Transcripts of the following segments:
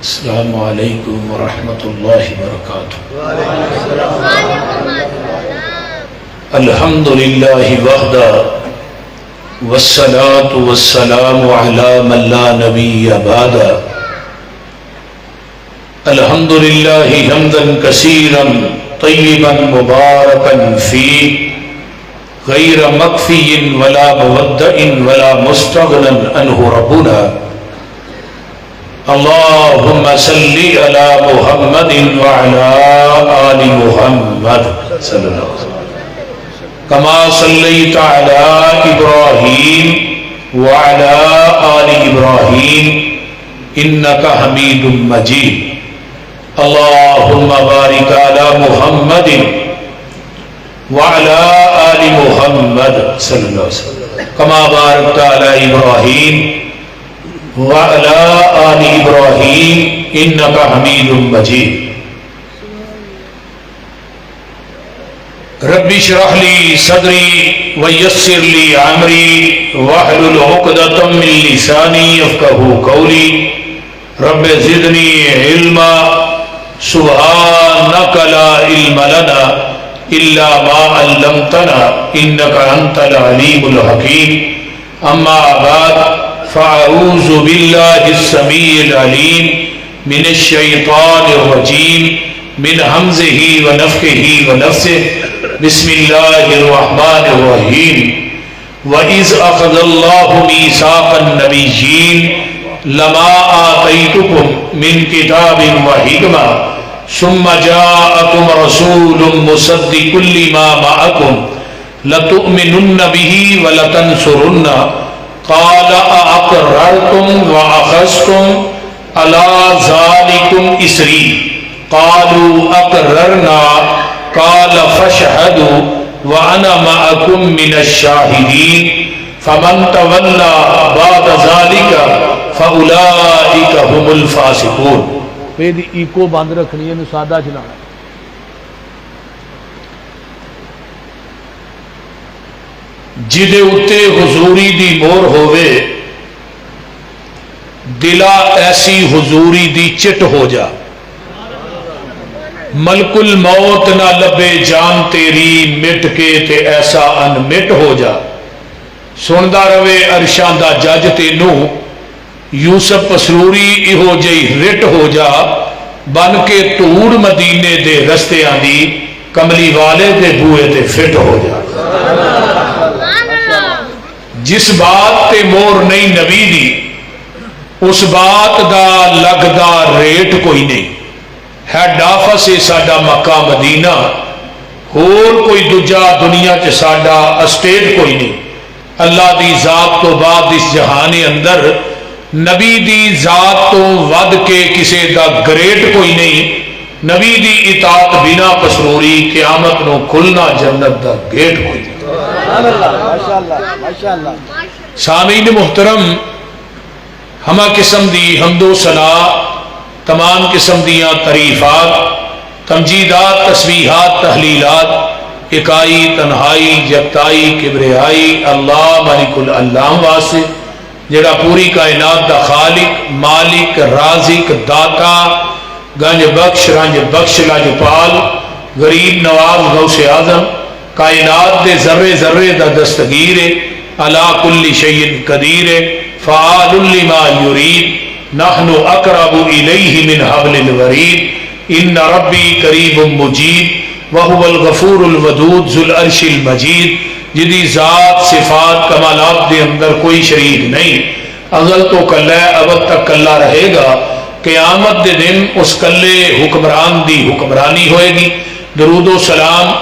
السلام علیکم ورحمۃ اللہ وبرکاتہ۔ الحمد للہ وحدہ والصلاة والسلام علی من لا نبی بعدہ۔ الحمد للہ حمدا کثیرا طیبا مبارکا فیہ غیر مکفی ولا مودع ولا مستغنى عنہ ربنا۔ اللہم صلی علی محمد وعلی آل محمد صلی اللہ علیہ وسلم کما صلیت علی ابراہیم وعلی آل ابراہیم انکا حمید مجید۔ اللہم بارک علی محمد وعلی آل محمد صلی اللہ علیہ وسلم کما بارکت علی ابراہیم وعلی آل ابراہیم انکا حمید مجید۔ رب اشرح لی صدری ویسر لی امری واحلل عقدۃ من لسانی یفقہوا قولی۔ رب زدنی علما سبحانک لا علم لنا الا ما علمتنا انک انت العلیم الحکیم۔ اما بعد فاعوذ باللہ السمیع العلیم من الشیطان الرجیم من حمزہ ونفخہ ونفثہ۔ بسم اللہ الرحمن الرحیم۔ وَإِذْ أَخَذَ اللَّهُ مِيثَاقَ النَّبِيِّينَ لَمَا آتَيْتُكُم مِّن كِتَابٍ وَحِكْمَةٍ ثُمَّ جَاءَكُمْ رَسُولٌ مُصَدِّقٌ لِّمَا مَعَكُمْ لَتُؤْمِنُنَّ بِهِ وَلَتَنصُرُنَّهُ قال اقررتم واخذتم على ذلكم اسری قالوا اقررنا قال فاشهدوا وانا معكم من الشاهدين فمن تولى بعد ذلك فاولئك هم الفاسقون۔ میری ایکو بند رکھنی ہے، سادہ چلانا۔ جدے اتے حضوری دی مور ہووے دلا ایسی حضوری دی چٹ ہو جا۔ ملک الموت نہ لبے جان تیری مٹ کے تے ایسا ان مٹ ہو جا۔ سندا روے عرشاں دا جج تینوں یوسف پسروری ایہو جئی رٹ ہو جا۔ بن کے توڑ مدینے دے رستے آندی کملی والے دے بوئے تے فٹ ہو جا۔ جس بات تے مور نہیں نبی دی اس بات دا لگدا ریٹ کوئی نہیں۔ ہیڈ آفس ہے ساڈا مکہ مدینہ، اور کوئی دوجا دنیا چ ساڈا اسٹیٹ کوئی نہیں۔ اللہ دی ذات تو بعد اس جہان اندر نبی دی ذات تو ود کے کسے دا گریٹ کوئی نہیں۔ نبی دی اطاعت بنا پسروری قیامت نو کھلنا جنت دا گیٹ کوئی نہیں۔ سامعین محترم، ہمہ قسم دی حمد و ثنا، تمام قسم دیاں تعریفات، تمجیدات، تسبیحات، تحلیلات اکائی، تنہائی، یکتائی، کبریائی اللہ مالک العلام واسطے جڑا پوری کائنات دا خالق، مالک، رازق، داتا، گنج بخش، رنج بخش، لاجپال، غریب نواز، غوث اعظم، کائنات دے ذرے ذرے دا دستگیر علی کل شیء قدیر فعال لما یرید نحن اقرب الیہ من حبل الورید ان ربی قریب مجید وہو الغفور الودود ذو العرش المجید۔ جدی ذات صفات کمالات دے اندر کوئی شریک نہیں، ازل تو کلہ ہے، ابد تک کلہ رہے گا۔ قیامت دے دن اس کلے حکمران دی حکمرانی ہوئے گی۔ درود و سلام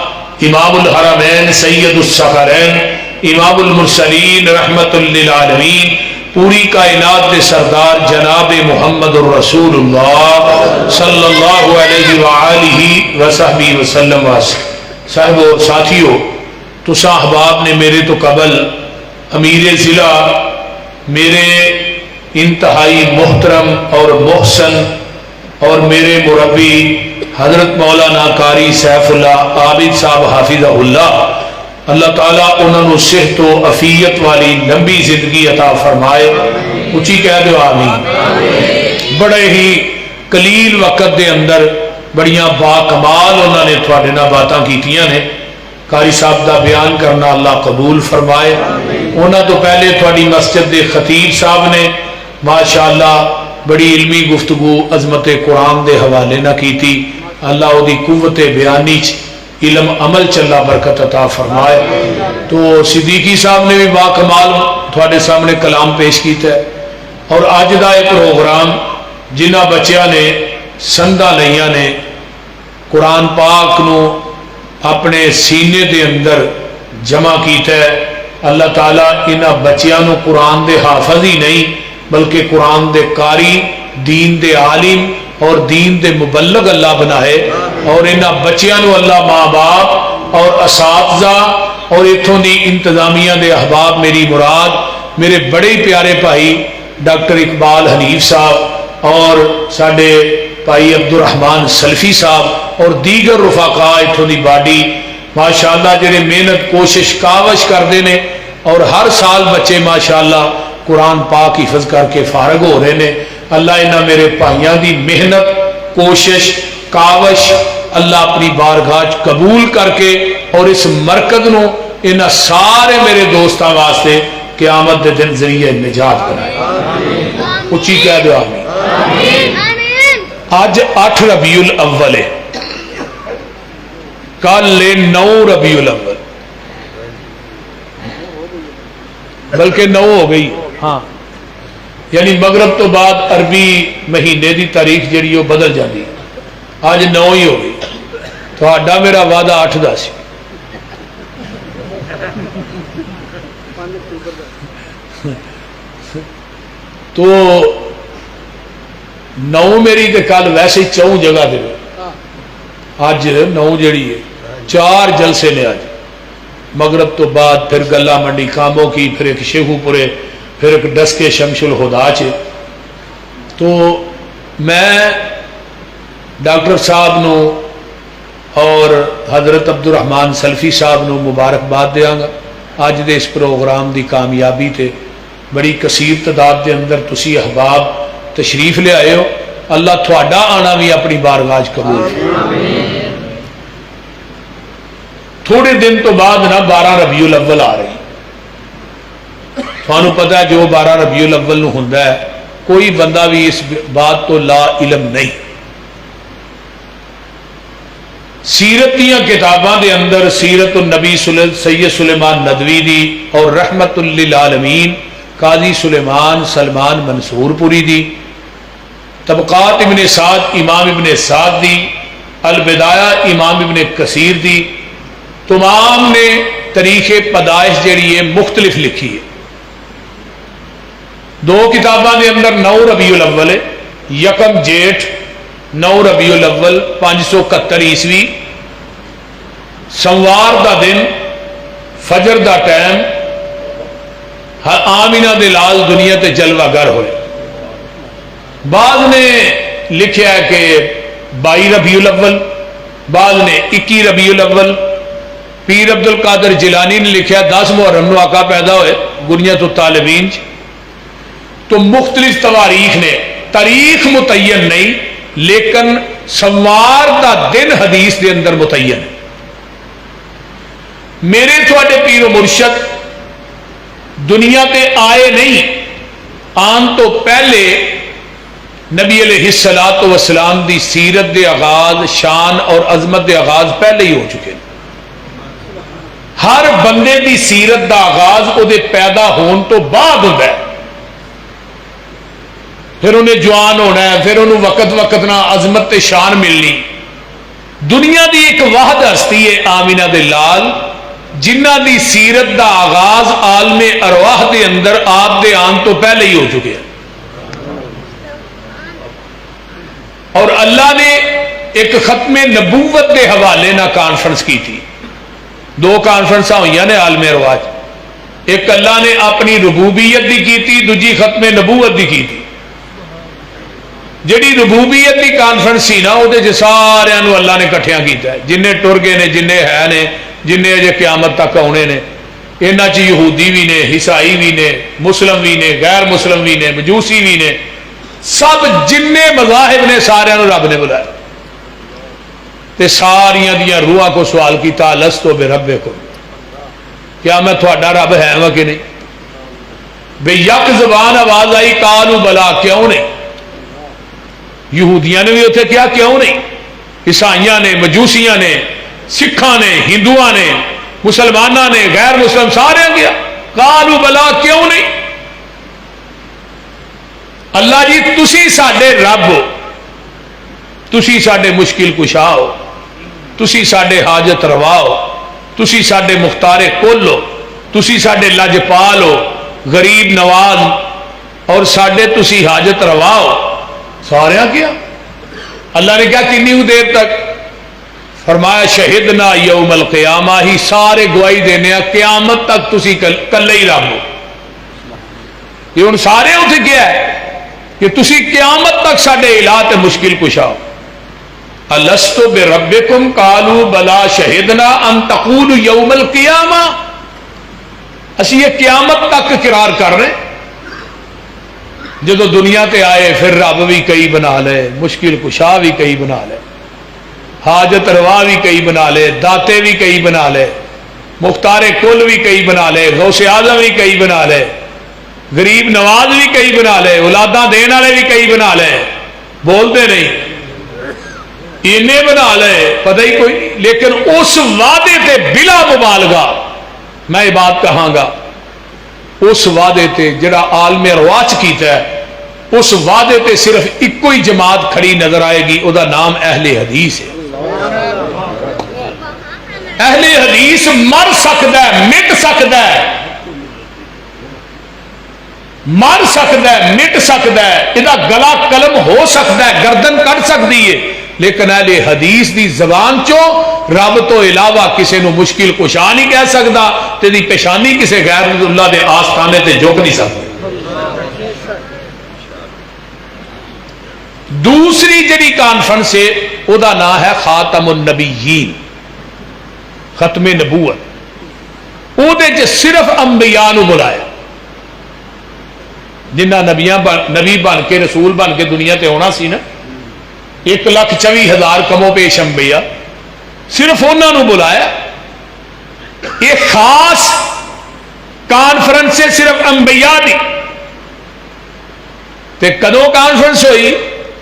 امام الحرمین سید الثقلین امام المرسلین رحمت للعالمین پوری کائنات دے سردار جناب محمد الرسول اللہ صلی اللہ علیہ وآلہ وصحبہ وسلم واسلم۔ صاحب و ساتھیو، تساں احباب نے میرے تو قبل امیر ضلع، میرے انتہائی محترم اور محسن اور میرے مربی حضرت مولانا قاری سیف اللہ عابد صاحب حافظہ اللہ، اللہ تعالیٰ انہوں نے صحت و عافیت والی لمبی زندگی عطا فرمائے۔ اچھی کہہ دو آمین۔ بڑے ہی قلیل وقت دے اندر بڑیاں با کمال انہوں نے تھوڑے نال باتاں کیتیاں نے. قاری صاحب دا بیان کرنا اللہ قبول فرمائے. انہوں تو پہلے تھوڑی مسجد دے خطیب صاحب نے ماشاءاللہ بڑی علمی گفتگو عظمت قرآن دے حوالے نہ کیتی. اللہ وہ دی قوت بیانی علم عمل چلا برکت عطا فرمائے. تو صدیقی صاحب نے بھی با کمال تھوڑے سامنے کلام پیش کیتا ہے. اور اج دا یہ پروگرام جنہ بچیاں نے سنداں لئیاں نے قرآن پاک نو اپنے سینے دے اندر جمع کیتا ہے. اللہ تعالیٰ انہاں بچیاں نو قرآن دے حافظ ہی نہیں بلکہ قرآن دے قاری، دین دے عالم اور دین دے مبلغ اللہ بنائے. اور انہاں بچیاں نو اللہ ماں باپ اور اساتذہ اور اتھوں دی انتظامیہ دے احباب، میری مراد میرے بڑے پیارے بھائی ڈاکٹر اقبال حنیف صاحب اور ساڈے بھائی عبدالرحمان سلفی صاحب اور دیگر رفقاء اتھوں دی باڈی ماشاءاللہ جڑے محنت کوشش کاوش کرتے ہیں اور ہر سال بچے ماشاءاللہ قرآن پاک حفظ کر کے فارغ ہو رہے ہیں. اللہ انہاں میرے بھائیاں دی محنت کوشش کاوش اللہ اپنی بارگاہ قبول کر کے اور اس مرکز نو انہاں سارے میرے دوستاں واسطے قیامت دے دن ذریعہ نجات بنائے. اچھی کہہ دو آمین. آج 8 ربیع الاول ہے، کل 9 ربیع الاول بلکہ 9 ہو گئی. ہاں یعنی مغرب تو بعد عربی مہینے دی تاریخ جڑی وہ بدل جاتی. آج 9 ہی ہو گئی. تھوڑا میرا وعدہ 8 دا سی. تو 9 میری تے کل ویسے 4 جگہ دے اج 9 جڑی ہے 4 جلسے نے. اج مغرب تو بعد پھر گلا منڈی کاموں کی، پھر ایک شیخو پورے، پھر ایک ڈسکے شمس الہدا چ. تو میں ڈاکٹر صاحب نو اور حضرت عبدالرحمان سلفی صاحب نو مبارکباد دیاں گا اج دے اس پروگرام دی کامیابی تے. بڑی کثیر تعداد دے اندر تسی احباب تشریف لے آئے ہو. اللہ تھوڑا آنا بھی اپنی بارگاہ قبول فرمائے. تھوڑے دن تو بعد نا 12 ربیع الاول آ رہی. تھانوں پتہ ہے جو 12 ربیع الاول نو ہوندا ہے کوئی بندہ بھی اس بات تو لا علم نہیں. سیرت دیاں کتاباں دے اندر سیرت النبی سید سلیمان ندوی دی اور رحمت للعالمین قاضی سلیمان سلمان منصور پوری دی، طبقات ابن سعد امام ابن سعد دی، البدایہ امام ابن کثیر دی، تمام نے تاریخ پیدائش جڑی ہے مختلف لکھی ہے. 2 کتاباں دے اندر 9 ربیع الاول ہے، یکم جیٹھ 9 ربیع الاول 571 عیسوی، سوار دا دن، فجر دا ٹائم، آمینہ دے لال دنیا تے جلوہ گر ہوئے. بعض نے لکھیا ہے کہ 22 ربیع الاول، بعض نے 21 ربیع الاول. پیر عبد القادر جیلانی نے لکھیا 10 محرم نو آقا پیدا ہوئے گنیت الطالبین. تو مختلف تواریخ نے، تاریخ متعین نہیں لیکن سوار دا دن حدیث دے اندر متعین ہے. میرے تھوڑے پیر و مرشد دنیا تے آئے نہیں، آن تو پہلے نبی علیہ الصلوۃ والسلام دی سیرت دے آغاز، شان اور عظمت دے آغاز پہلے ہی ہو چکے ہیں. ہر بندے دی سیرت دا آغاز او دے پیدا ہون تو بعد ہوتا ہے. پھر انہیں جوان ہونا ہے، پھر انہوں وقت وقت نہ عظمت تے شان ملنی. دنیا دی ایک واحد ہستی ہے آمینہ دے لال جنہ دی سیرت دا آغاز عالم ارواح دے اندر آپ دے آن تو پہلے ہی ہو چکے ہیں. اور اللہ نے ایک ختم نبوت دے حوالے نہ کانفرنس کی تھی. 2 کانفرنساں ہوئی نے عالم ارواح. ایک اللہ نے اپنی ربوبیت دی کی تھی، دوجی ختم نبوت دی کی تھی. جڑی ربوبیت دی کانفرنس سی نا وہ سارے اللہ نے کٹھیاں کیتا ہے، جنہیں ٹر گئے نے، جنہیں ہے نے، جنہیں اجے قیامت تک آنے نے. انہاں چ یہودی بھی نے، عیسائی بھی نے، مسلم بھی نے، غیر مسلم بھی نے، مجوسی بھی نے. سب جن مذاہب نے سارے رب نے بلایا تے ساریاں دیاں روحاں کو سوال کیتا لستو بربکم، کیا میں تھوڑا رب ہے وا کہ نہیں؟ بے یک زبان آواز آئی قالوا بلا، کیوں نہیں؟ یہودیاں نے بھی اتنے کیا کیوں نہیں؟ عیسائیاں نے، مجوسیاں نے، سکھاں نے، ہندوؤں نے، مسلمانوں نے، غیر مسلم سارے کیا قالوا بلا، کیوں نہیں؟ اللہ جی تسی ساڈے رب ہو، تسی ساڈے مشکل کشا ہو، تسی ساڈے حاجت روا ہو، تسی ساڈے مختار کل ہو، تسی ساڈے لجپال ہو، غریب نواز، اور ساڈے تسی حاجت روا ہو. سارے کیا اللہ نے کیا کنی دیر تک؟ فرمایا شہدنا یوم القیامہ، ہی سارے گواہی دینے قیامت تک تسی کلے ہی رب ہو. یہ ہن سارے اتنے کیا ہے کہ تسی قیامت تک ساڈے الہ تے مشکل کشا ہو. الست بربکم قالوا بلا شہدنا ان تقولوا یوم القیامہ، اسی یہ قیامت تک اقرار کر رہے ہیں. جدو دنیا تے آئے پھر رب بھی کئی بنا لے، مشکل کشا بھی کئی بنا لے، حاجت روا بھی کئی بنا لے، داتے بھی کئی بنا لے، مختار کل بھی کئی بنا لے، غوث اعظم بھی کئی بنا لے، غریب نواز بھی کئی بنا لے، اولاداں دین والے بھی کئی بنا لے. بولتے نہیں انہیں بنا لے پتہ ہی کوئی نہیں. لیکن اس وعدے تے بلا مبالغہ میں یہ بات کہاں گا، اس وعدے تے جڑا عالم رواج کیتا ہے، اس وعدے تے صرف ایک ہی جماعت کھڑی نظر آئے گی، او دا نام اہل حدیث ہے. اہل حدیث مر سکتا ہے، مٹ سکتا ہے، مر سکتا ہے، مٹ سکتا ہے، یہ گلا قلم ہو سکتا ہے، گردن کٹ سکتی ہے، لیکن اہل حدیث دی زبان چو رب تو علاوہ کسی نو مشکل کشا نہیں کہہ سکتا، تیری پیشانی کسی غیر اللہ دے آستانے تے جھک نہیں سکتا. دوسری جڑی کانفرنس ہے او دا نام ہے خاتم النبیین، ختم نبوت. او دے چ صرف انبیاء نو بلایا، جنہ نبی بن کے رسول بن کے دنیا تے ہونا سی نا، 1,24,000 کمو پیش انبیاء، صرف انہوں نے بلایا. ایک خاص کانفرنس سے صرف انبیاء دی. تے کدو کانفرنس ہوئی؟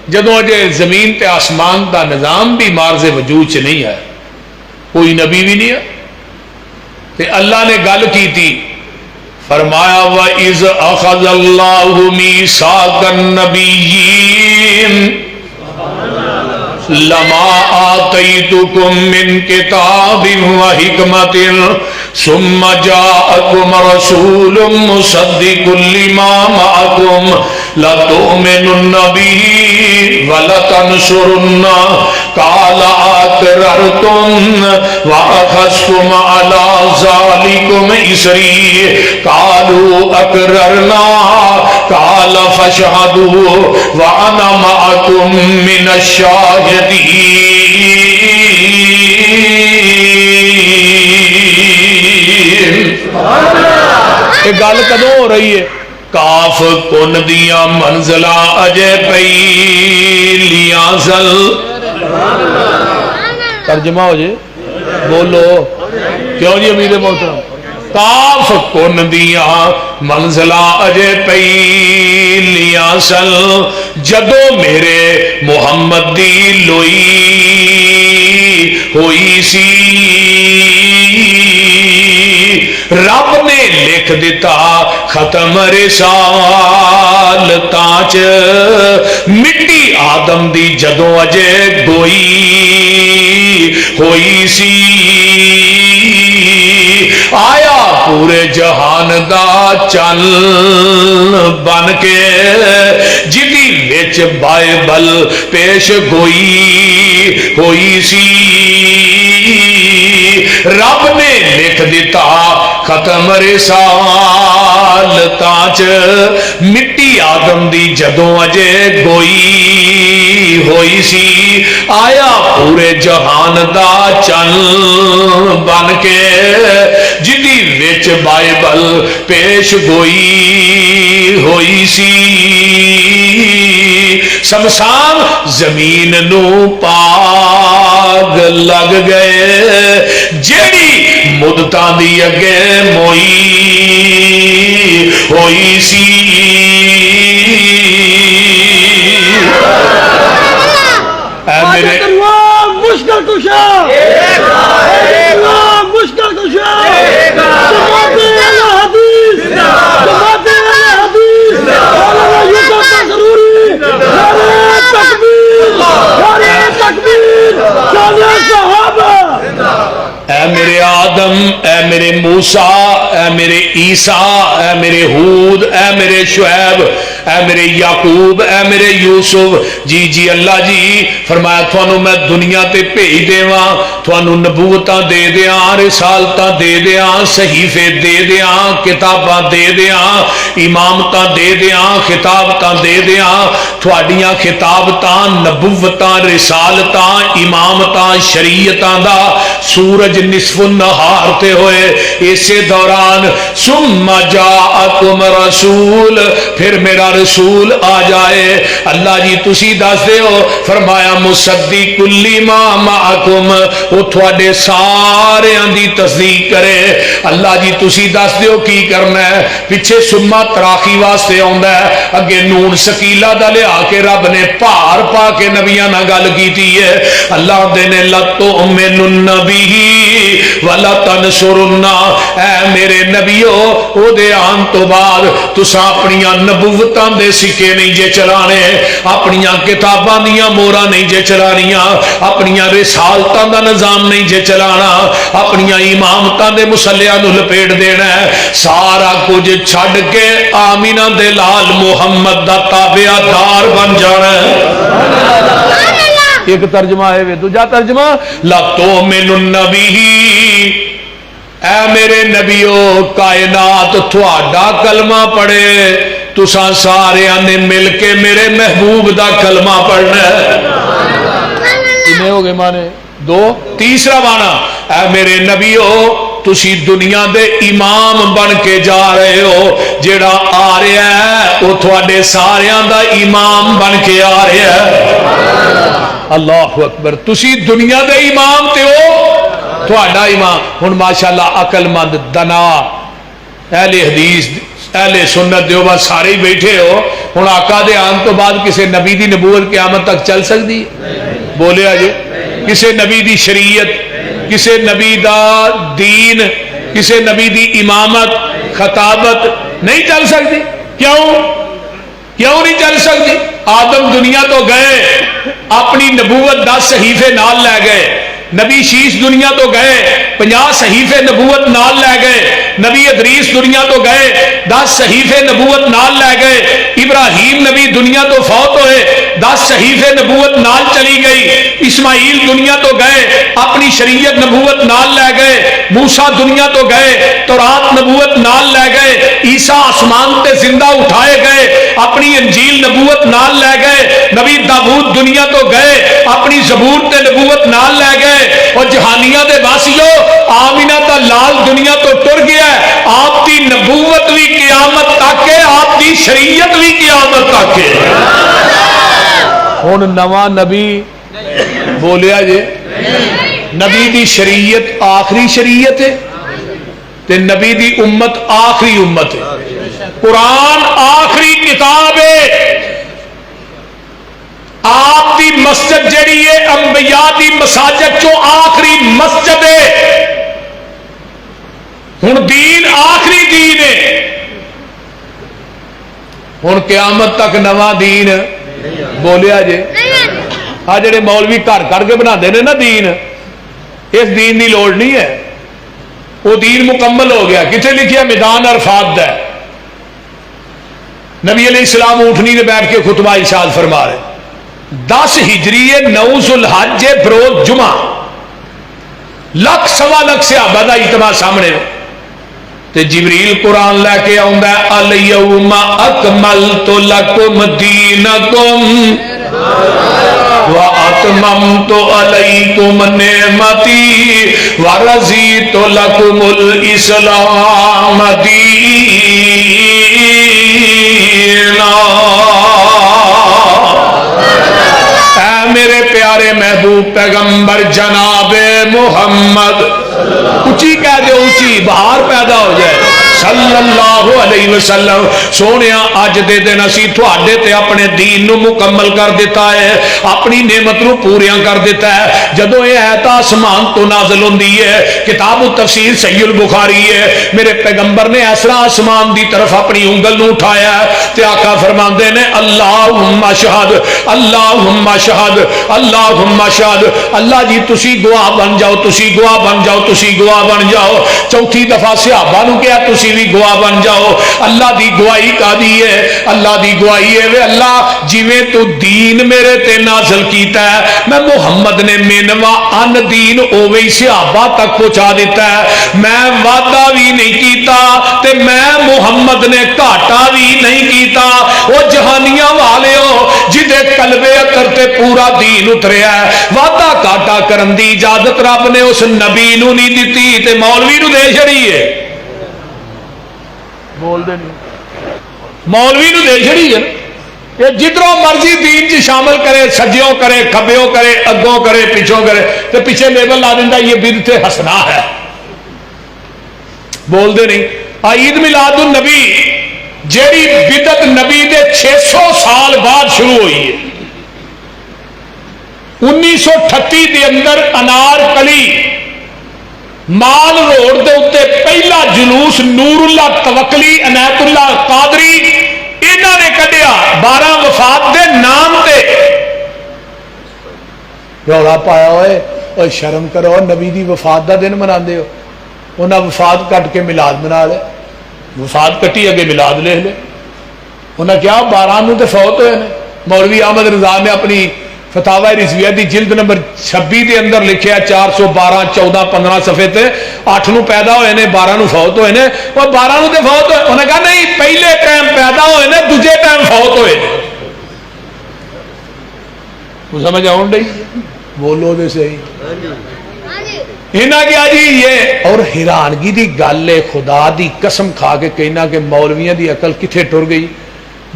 جدو اجے زمین تے آسمان دا نظام بھی مارز وجود چ نہیں ہے، کوئی نبی بھی نہیں ہے. تے اللہ نے گل کی تھی، فرمایا وَإِذْ أَخَذَ اللَّهُ مِيثَاقَ النَّبِيِّينَ لما آتيتكم من كتاب وحكمة ثم جاءكم رسول مصدق لما معكم لتؤمنن به ولتنصرنه قال أقررتم وأخذتم على ذلكم إصري قالوا أقررنا قال فاشهدوا وأنا معكم من الشاهدين. یہ گل کدوں ہو رہی ہے؟ کاف کن دیا منزلہ اجے پئی لیاں زل. ترجمہ ہو جائے بولو کیوں جی امیر محترم؟ کاف کن دیا منزلہ اجے پئی لیاں سل، جدو میرے محمد دی لوئی ہوئی سی رب نے لکھ دیتا ختم رسال تاچ مٹی آدم دی جدو اجے گوئی ہوئی سی آیا پورے جہان دا چل بن کے جدی وچ بائبل پیش گوئی ہوئی سی رب نے لکھ دیتا ختم رسال تاچ مٹی آدم دی جدوں اجے گوئی ہوئی سی آیا پورے جہان دا چن بن کے جدی وچ بائبل پیش گوئی ہوئی سی سمسان زمین نو پاگ لگ گئے جیڑی مدتاں دی اگے موئی ہوئی سی اے میرے مشکل کشا مشکل کشا جماعت اہل حدیث جماعت اہل حدیث مولانا یوسف ضروری نعرہ تکبیر نعرہ تکبیر شان صحابہ اے میرے آدم اے میرے موسیٰ اے میرے عیسیٰ اے میرے ہود اے میرے شعیب اے میرے یعقوب اے میرے یوسف جی اللہ جی فرمایا تھانوں میں دنیا تے بھیج دیواں تھانوں نبوتاں دے دیاں رسالتاں دے دیاں صحیفے دے دیاں کتاباں دے دیاں امامتاں دے دیاں خطابتاں دے دیاں تھوڑیاں خطابتاں نبوتاں رسالتاں امامتاں شریعتاں دا سورج نصف النہار تے ہوئے اسی دوران ثم جاءکم رسول پھر میرا رسول آ جائے اللہ جی تسی دس دے ہو فرمایا مصدق لما معکم وہ تھوڑے سارے دی تصدیق کرے اللہ جی تسی دس دے ہو کی کرنا ہے پیچھے سما تراخی واسطے آندا ہے اگے نون سکیلا دا لیا کے رب نے پار پا کے نبیاں نہ گل کیتی ہے اللہ دے نے لتؤمنن بہ ولا تنصرن اے میرے نبیو او دے آن تو بعد تساں اپنیاں نبوتاں دے سکے نہیں جے چلانے اپنیاں کتاباں دیاں مورا نہیں جے چلانیاں اپنیاں رسالتاں دا نظام نہیں جے چلانا اپنیاں امامتاں دے مسلیاں نو لپیٹ دینا ہے سارا کچھ چھڑ کے آمینہ دے لال محمد دا تابعہ دار بن جانا ہے ایک ترجمہ ہے دوجا ترجمہ لَتُؤْمِنُنَّ بِهِ اے میرے نبیو کائنات تھوڑا کلمہ پڑھے تساں سارے نے مل کے میرے محبوب دا کلمہ پڑھنا ہے کتنے ہو گئے مانے دو تیسرا معنی اے میرے نبیو تسی دنیا دے امام بن کے جا رہے ہو جیڑا آ رہا ہے وہ تھوڑے ساریاں دا امام بن کے آ رہا ہے اللہ اکبر تسی دنیا دے امام تے ہو تھوڑا امام ہن ماشاءاللہ عقل مند دنا اہل حدیث اہل سنت دیوبند سارے ہی بیٹھے ہو ہن آقا دے آن تو بعد کسی نبی دی نبوت قیامت تک چل سکتی بولے آجے کسی نبی دی شریعت کسی نبی دا دین کسی نبی دی امامت خطابت نہیں چل سکتی کیوں نہیں چل سکتی آدم دنیا تو گئے اپنی نبوت 10 صحیفے نال لے گئے نبی شیش دنیا تو گئے 50 صحیفے نبوت نال لے گئے نبی ادریس دنیا تو گئے 10 صحیفے نبوت نال لے گئے ابراہیم نبی دنیا تو فوت ہوئے 10 صحیفے نبوت نال چلی گئی اسماعیل دنیا تو گئے اپنی شریعت نبوت نال لے گئے موسیٰ دنیا تو گئے تورات نبوت نال لے گئے عیسیٰ آسمان تے زندہ اٹھائے گئے اپنی انجیل نبوت نال لے گئے نبی داؤد دنیا تو گئے اپنی زبور تے نبوت نال لے گئے اور جہانیہ دے واسیو آمینہ دا لال دنیا تو ٹر گیا ہے آپ دی نبوت بھی قیامت تک ہے آپ دی شریعت بھی قیامت تک ہے ہن نواں نبی بولیا جے نبی دی شریعت آخری شریعت ہے تے نبی دی امت آخری امت ہے قرآن آخری کتاب ہے آپ دی مسجد جڑی ہے انبیاء دی مساجد چو آخری مسجد ہے ہن دین آخری دین ہے ہن قیامت تک نواں دین بولیا جے ہاں جڑے مولوی گھر کر کے بنا دے نا دین اس دین دی لوڑ نہیں ہے وہ دین مکمل ہو گیا کتنے لکھیا میدان عرفات دا نبی علیہ السلام اونٹنی نے بیٹھ کے خطبہ ارشاد فرما رہے 10 ہجری 9 ذوالحج بروز جمعہ 1 سوا لاکھ صحابہ دا اجتماع سامنے تے جبریل قرآن لے کے آندا ہے الیوم اکملت لکم دینکم وَأَتْمَمْتُ عَلَيْكُمْ نِعْمَتِي وَرَضِيتُ لَكُمُ الْإِسْلَامَ دِينًا۔ اے میرے پیارے محبوب پیغمبر جناب محمد، اونچی کہہ دے، اونچی بہار پیدا ہو جائے، صلی اللہ علیہ وسلم۔ سونیا اج دے دن اسی تھوڑے تے اپنے دین نو مکمل کر دیتا ہے، اپنی نعمت نو پوریاں کر دیتا ہے۔ جدوں یہ آیت آسمان تو نازل ہوندی ہے، کتاب التفسیر صحیح البخاری ہے، میرے پیغمبر نے اس طرح آسمان دی طرف اپنی انگل نو اٹھایا تے آقا فرماندے نے اللہم اشہد، اللہم اشہد، اللہم اشہد، اللہ جی تسی گواہ بن جاؤ، تسی گواہ بن جاؤ، تسی گواہ بن جاؤ۔ چوتھی دفعہ صحابہ نو کہا تسی بھی گواہ بن جاؤ۔ اللہ دی گواہی کا دی ہے، اللہ دی گواہی ہے وے اللہ جویں تو دین میرے تے نازل کیتا ہے، میں محمد نے مینوا ان دین اوویں ہی صحابہ تک پہنچا دیتا ہے۔ میں وعدہ بھی نہیں کیتا تے میں محمد نے گھاٹا بھی نہیں کیتا۔ وہ جہانیاں والےو جدے قلبے اتر تے پورا دین اتریا ہے، وعدہ گھاٹا کرن دی اجازت رب نے اس نبی نو نہیں دیتی تے مولوی نو دے چھڑی ہے۔ بول دے نہیں، مولوی نو دے چھڑی ہے کہ جدروں مرضی دین چ شامل کرے، سجیوں کرے، کھبیوں کرے، اگوں کرے، پیچھوں کرے، تے پیچھے لیبل لا دیندا یہ بدعت حسنہ ہے۔ بول دے نہیں۔ عید میلاد النبی جیڑی بدعت نبی دے 600 سال بعد شروع ہوئی ہے، 1938 دے اندر انار کلی مال روڈ دے اتے پہلا جلوس نور اللہ توکلی، عنایت اللہ قادری انہوں نے کڈیا 12 وفات دے نام تے۔ رولا پایا ہوئے اور شرم کرو، نبی دی وفات دا دن منا دے ہو، انہاں وفات کٹ کے میلاد منا لے، وفات کٹی اگے میلاد لے لے۔ انہاں کیا 12 نو تے فوت ہوئے نے۔ مولوی احمد رضا نے اپنی فتاوی رضویہ دی جلد نمبر 26 دے اندر لکھیا 412 14 15 صفحے تے 8 نو پیدا ہوئے نے، 12 نو فوت ہوئے نے۔ اور 12 نو تے فوت ہوئے، انہوں نے کہا نہیں پہلے ٹائم پیدا ہوئے نے، دوجے ٹائم فوت ہوئے نے۔ وہ سمجھ آؤں ڈی؟ بولو دے صحیح۔ انہاں کیا جی یہ، اور حیرانگی دی گل ہے، خدا دی قسم کھا کے کہنا کہ مولویاں دی عقل کتھے ٹر گئی۔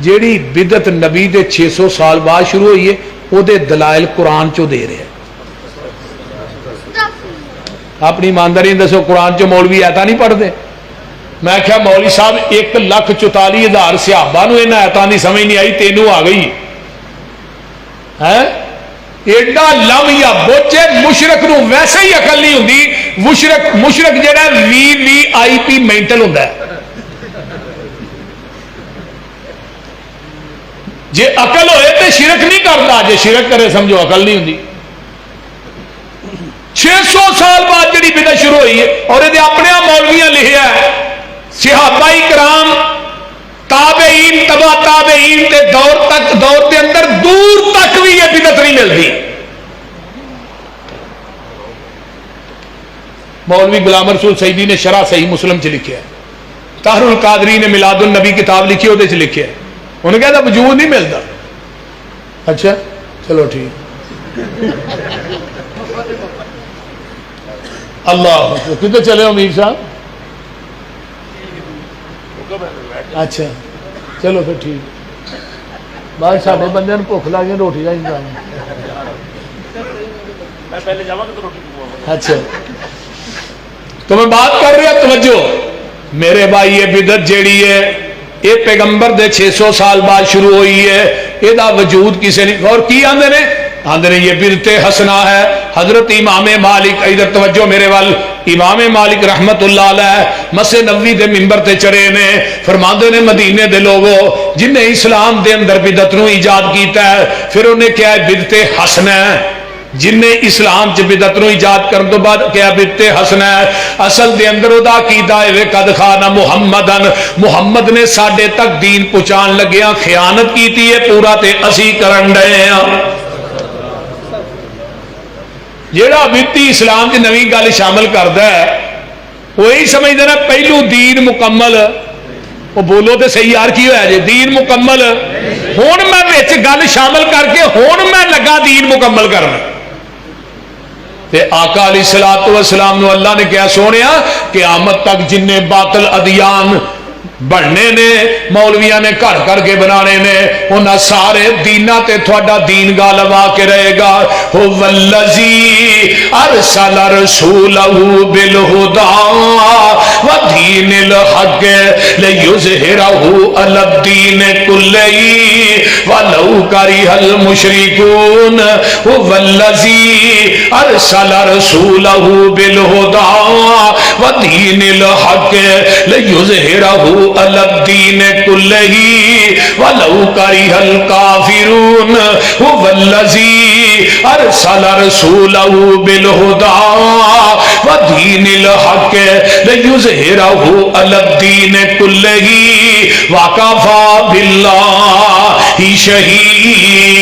جیڑی بدعت نبی دے 600 سال بعد شروع ہوئی ہے، وہ دے دلائل قرآن چو دے رہے ہیں۔ اپنی ایمانداری دسو قرآن چو مولوی ایتا نہیں پڑھ دے؟ میں کہا مولوی صاحب 1,44,000 صحابہ نو انہاں ایتاں دی سمجھ نہیں آئی، تینوں آ گئی ہے؟ ایڈا لم یا بوچے مشرک نو ویسے ہی عقل نہیں ہوندی۔ مشرک جڑا VVIP مینٹل ہوندا ہے۔ جے عقل ہوئے تو شرک نہیں کرتا، جے شرک کرے سمجھو عقل نہیں ہوندی۔ 600 سال بعد جڑی بدعت شروع ہوئی ہے، اور یہ اپنے مولویاں لکھیا ہے، صحابہ کرام تابعین تبع تابعین دے دور دے اندر دور تک بھی یہ بدعت نہیں ملتی۔ مولوی غلام رسول سیدی نے شرح صحیح مسلم چ لکھیا ہے، طاہر القادری نے میلاد النبی کتاب لکھی وہ لکھیا ہے، انہوں نے کہا وجود نہیں ملتا۔ اچھا چلو ٹھیک، اللہ کتنے چلے ہو میر صاحب؟ اچھا چلو پھر ٹھیک، بعد سارے بندے بھوک لگ گئی، روٹی کا انتظام۔ اچھا تو میں بات کر رہا توجہ میرے بھائی، یہ بدعت جیڑی ہے یہ پیغمبر دے 600 سال بعد شروع ہوئی ہے، یہ وجود کسی نہیں۔ اور کی آندے نے؟ آندے نے یہ بدعت حسنہ ہے۔ حضرت امام مالک، ادھر توجہ میرے وال، امام مالک رحمت اللہ علیہ مسجد نبوی دے منبر تے چڑھے نے، فرماندے نے مدینے دے لوگوں جن نے اسلام دے اندر بدعت نو ایجاد کیتا ہے، پھر انہیں کیا ہے بدعت حسنہ ہے۔ جن نے اسلام چ بدعت نو ایجاد کرن تو بعد کیا بدعت حسنہ ہے، اصل دے اندر او دا عقیدہ ہے قد خان محمدن، محمد نے ساڈے تک دین پہنچان لگیاں خیانت کیتی ہے، پورا تے اسی کرن ڈے ہاں۔ جیڑا بدعتی اسلام چ نویں گل شامل کردا ہے وہی سمجھدا نا پہلو دین مکمل وہ بولو تو صحیح یار کی ہوا جی دین مکمل ہوں میں وچ گل شامل کر کے ہوں میں لگا دین مکمل کرنا تے آقا علیہ الصلوۃ والسلام نو اللہ نے کیا سونیا قیامت تک جن باطل ادیان بڑھنے نے مولویاں نے گھر کر کے بنانے نے انہاں سارے دینا تے تھوڑا دین غالب آ کے رہے گا هو الذی ارسل رسولہ بالہدی ودین الحق لیظہرہ علی الدین کلہ ولو کرہ المشرکون هو الذی ارسل رسولہ بالہدی ودین الحق لیظہرہ علی الدین کلہ ولو کرہ الکافرون هو الذی ارسل رسولہ بالہدی ودین الحق لیظہرہ علی الدین کلہ وکفی باللہ شہیدا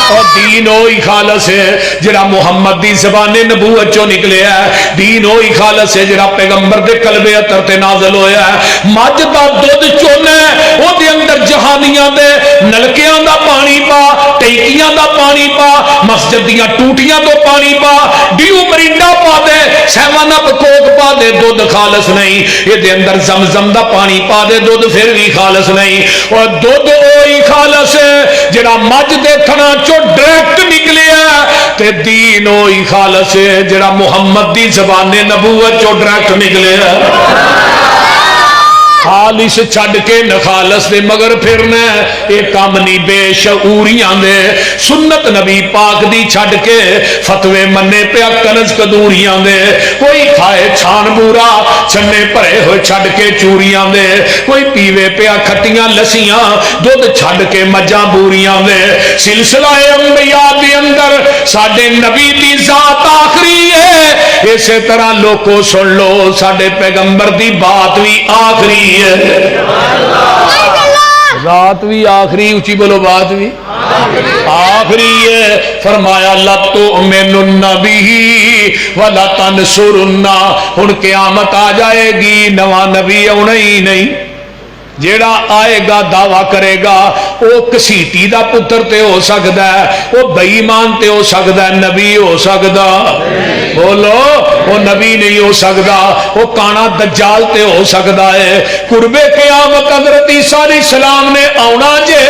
اور دین وہی خالص ہے جڑا محمد دی زبان نبوت چوں نکلے ہے دین وہی خالص ہے جڑا پیغمبر دے قلب اطہر تے نازل ہویا ہے مجھ دا دودھ چونا ہے او دے اندر جہانیاں دے نلکیاں دا پانی پا ٹینکیاں دا پانی پا مسجد دیاں ٹوٹیاں تو پانی پا ڈیو مرینڈا پا دے سیون اپ کوک پا دے دودھ خالص نہیں یہ دے اندر زمزم دا پانی پا دے دودھ پھر بھی خالص نہیں اور دودھ وہی خالص ہے جڑا مجھ دے تھنا ڈائریکٹ نکلے تے دین وہی خالص ہے جڑا محمد دی زبان نبوت چو ڈائریکٹ نکلے خالص چھڈ کے نخالص دے مگر پھرنا اے کام نہیں بے شعوریاں دے سنت نبی پاک دی چھڈ کے فتوے منے پیا کنز کدوریاں دے کوئی کھائے چھان بورا چھنے پرے ہوئے چھڈ کے چوریاں دے کوئی پیوے پیا کھٹیاں لسیاں دودھ چھڈ کے مجاں بوریاں دے سلسلہ انبیاء دے اندر ساڈے نبی دی ذات آخری ہے اسی طرح لوگوں سن لو ساڈے پیغمبر دی بات بھی آخری ذات بھی آخری اچھی بولو بات بھی آخری ہے فرمایا لَتُؤْمِنُنَّ بِهِ وَلَتَنْصُرُنَّ ہن قیامت آ جائے گی نواں نبی آنا ہی نہیں جیڑا آئے گا دعویٰ کرے گا وہ کسیٹی دا پتر تے ہو سکتا ہے وہ بے ایمان تے ہو سکتا ہے نبی ہو سکتا بولو وہ نبی نہیں ہو سکتا وہ کانا دجال تے ہو سکتا ہے قرب قیامت حضرت عیسیٰ علیہ السلام نے آنا جے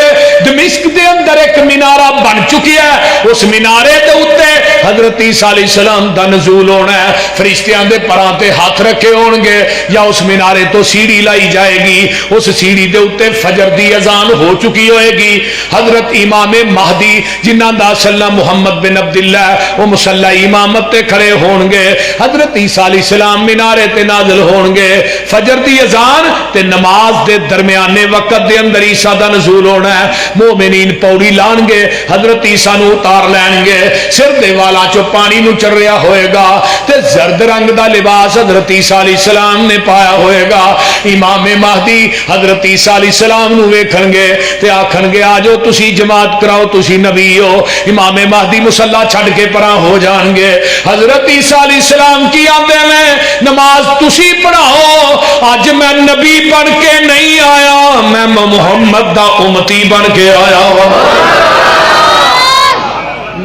دمشق دے اندر ایک منارہ بن چکی ہے اس منارے تے اتے حضرت عیسیٰ علیہ السلام دا نزول ہونا ہے فرشتیاں دے پران تے ہاتھ رکھے ہون گے یا اس منارے تو سیڑھی لائی جائے گی اس سیڑھی دے اتے فجر دی اذان ہو چکی ہوئے گی حضرت امام مہدی جنہ دا صلی محمد بن عبداللہ وہ مصلی امامت تے کھڑے ہون گے حضرت عیسیٰ علیہ السلام منارے تے نازل ہون گے فجر دی اذان تے نماز دے درمیانے وقت دے اندر عیسیٰ دا نزول ہونا ہے مومنین پوڑی لان گے حضرت عیسیٰ نو اتار لین گے سر دے والا چو پانی نو چر رہا ہوئے گا تے زرد رنگ دا لباس حضرت عیسیٰ علیہ السلام نے پایا ہوئے گا امام مہدی حضرت عیسیٰ علیہ السلام نو ویکھن گے تے آکھن گے آجو تسی جماعت کراؤ تسی نبی ہو امام مہدی مصلی چھڑ کے پران ہو جان گے حضرت عیسیٰ علیہ السلام کی آندے میں نماز تسی پڑھاؤ آج میں نبی بن کے نہیں آیا میں محمد دا امتی بن کے آیا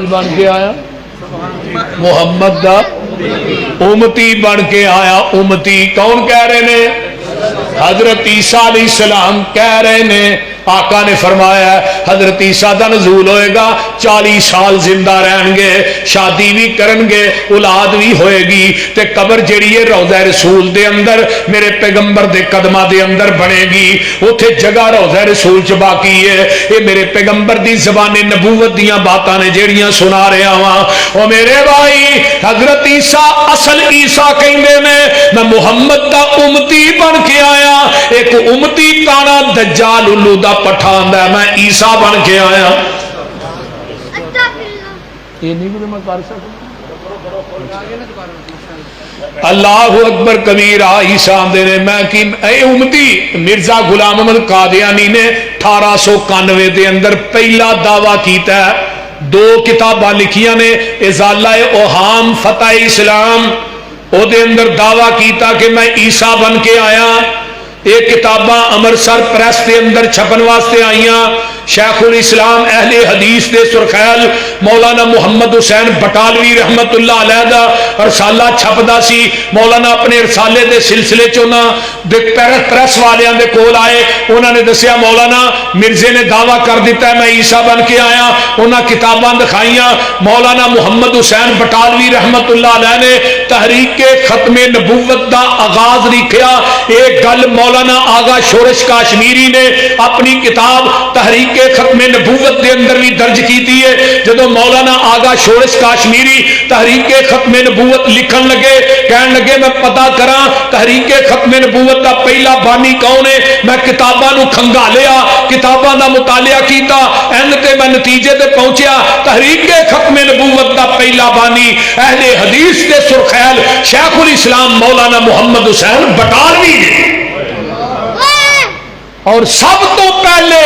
بن کے آیا محمد دا امتی بن کے آیا امتی کون کہہ رہے نے حضرت عیسیٰ علیہ السلام کہہ رہے نے آقا نے فرمایا حضرت عیسیٰ دا نزول ہوئے گا 40 سال زندہ رہن گے شادی بھی کرن گے اولاد بھی ہوئے گی تے قبر جڑی ہے روضہ رسول دے اندر میرے پیغمبر دے قدمہ دے اندر بنے گی اتھے جگہ روضہ رسول چ باقی ہے یہ میرے پیغمبر دی زبان نبوت دیاں باتاں نے جڑیاں سنا رہا ہاں او میرے بھائی حضرت عیسیٰ اصل عیسیٰ کہندے نے میں محمد دا امتی بن کے آیا ایک امتی کانا دجال الو دا پٹھان دا میں عیسیٰ بن کے آیا یہ نہیں کہ میں کر سکتا اللہ اکبر کبیرہ عیسیٰ دے نے میں کہ اے امتی مرزا غلام احمد قادیانی نے 1891 دے اندر پہلا دعویٰ کیتا ہے 2 کتاباں لکھیاں نے ازالہ اوہام فتح اسلام او دے اندر دعویٰ کیتا کہ میں عیسیٰ بن کے آیا. یہ کتاباں امرتسر پریس کے اندر چھپن واسطے آئیاں. شیخ الاسلام اہل حدیث دے سرخیل مولانا محمد حسین بٹالوی رحمت اللہ علیہ دا رسالہ چھپدا سی. مولانا اپنے رسالے دے سلسلے چونا پریس والیاں دے کول آئے. انہوں نے دسیا مولانا مرزے نے دعویٰ کر دیتا ہے میں عیسیٰ بن کے آیا. انہاں کتاباں دکھائیاں. مولانا محمد حسین بٹالوی رحمت اللہ علیہ نے تحریک ختم نبوت دا آغاز لکھیا. ایک گل مولانا آغا شورش کاشمیری نے اپنی کتاب تحریک ختم نبوت دے اندر بھی درج کیتی ہے. جدو مولانا آغا شورش کاشمیری تحریک ختم نبوت لکھن لگے کہن لگے میں پتا کراں تحریک ختم نبوت دا پہلا بانی کون ہے. میں کتاباں نو کھنگالیا, کتاباں دا مطالعہ کیتا, این تے میں نتیجے تے پہنچیا تحریک ختم نبوت دا پہلا بانی اہل حدیث دے سرخیل شیخ الاسلام مولانا محمد حسین بٹالوی ہے. اور سب تو پہلے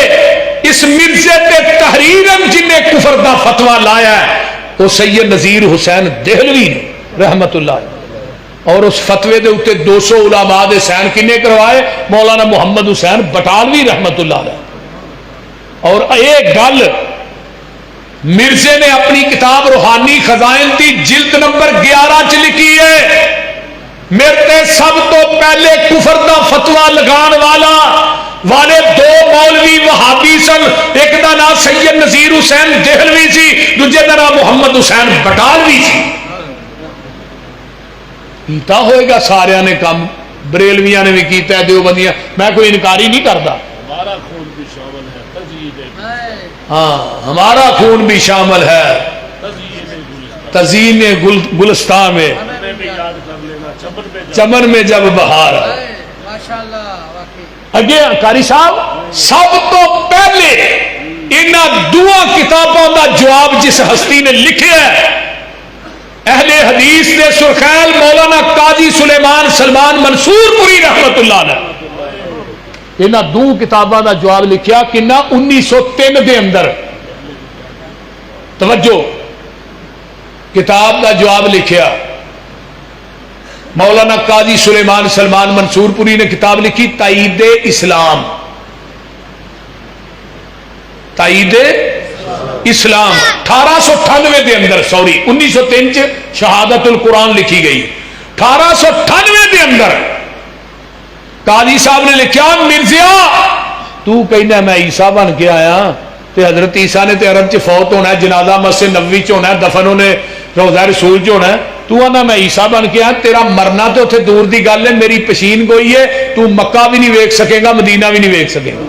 اس مرزے تے تحریرن جن نے کفر دا فتویٰ لایا ہے وہ سید نذیر حسین دہلوی نے رحمت اللہ. اور اس فتوے دے اوتے 200 علماء دے سین کنے کروائے مولانا محمد حسین بٹالوی رحمت اللہ علیہ. اور ایک گل مرزے نے اپنی کتاب روحانی خزائن دی جلد نمبر 11 چ لکھی ہے میرے تے سب تو پہلے کفر دا فتویٰ لگان والے 2 مولوی وہابی سن. ایک دا نام سید نذیر حسین دہلوی سی, دوجے دا نام محمد حسین بٹالوی سی. کیتا ہوئے گا سارے نے کام, بریلویاں نے بھی کیتا ہے, دیوبندیاں, میں کوئی انکاری نہیں کرتا. ہمارا خون بھی شامل ہے تزیین, ہاں ہمارا خون بھی شامل ہے تزیین گلستان میں, چمن میں جب بہار ہے. اگے قاری صاحب سب تو پہلے انہاں دعا کتابوں دا جواب جس ہستی نے لکھیا ہے اہل حدیث دے سرخیل مولانا قاضی سلیمان سلمان منصور پوری رحمت اللہ علیہ. انہاں 2 کتابوں دا جواب لکھیا کنا 1903 دے اندر. توجہ, کتاب دا جواب لکھیا مولانا قاضی سلیمان سلمان منصور پوری نے. کتاب لکھی تائید اسلام, تائید اسلام 1898 دے اندر, سوری 1903 چ شہادت القرآن لکھی گئی. 1898 دے اندر قاضی صاحب نے لکھا مرزیا تو کہنا میں عیسیٰ بن کے آیا تے حضرت عیسیٰ نے تے عرب چ فوت ہونا ہے, جنازہ مسجد نبوی چ ہونا ہے, دفن ہونے روضہ رسول چ ہونا ہے. تو آنا میں عیسیٰ بن کے آیا, تیرا مرنا تو اتنے دور دی گل ہے, میری پشین گوئی ہے, تو مکہ بھی نہیں ویکھ سکے گا, مدینہ بھی نہیں ویکھ سکے گا.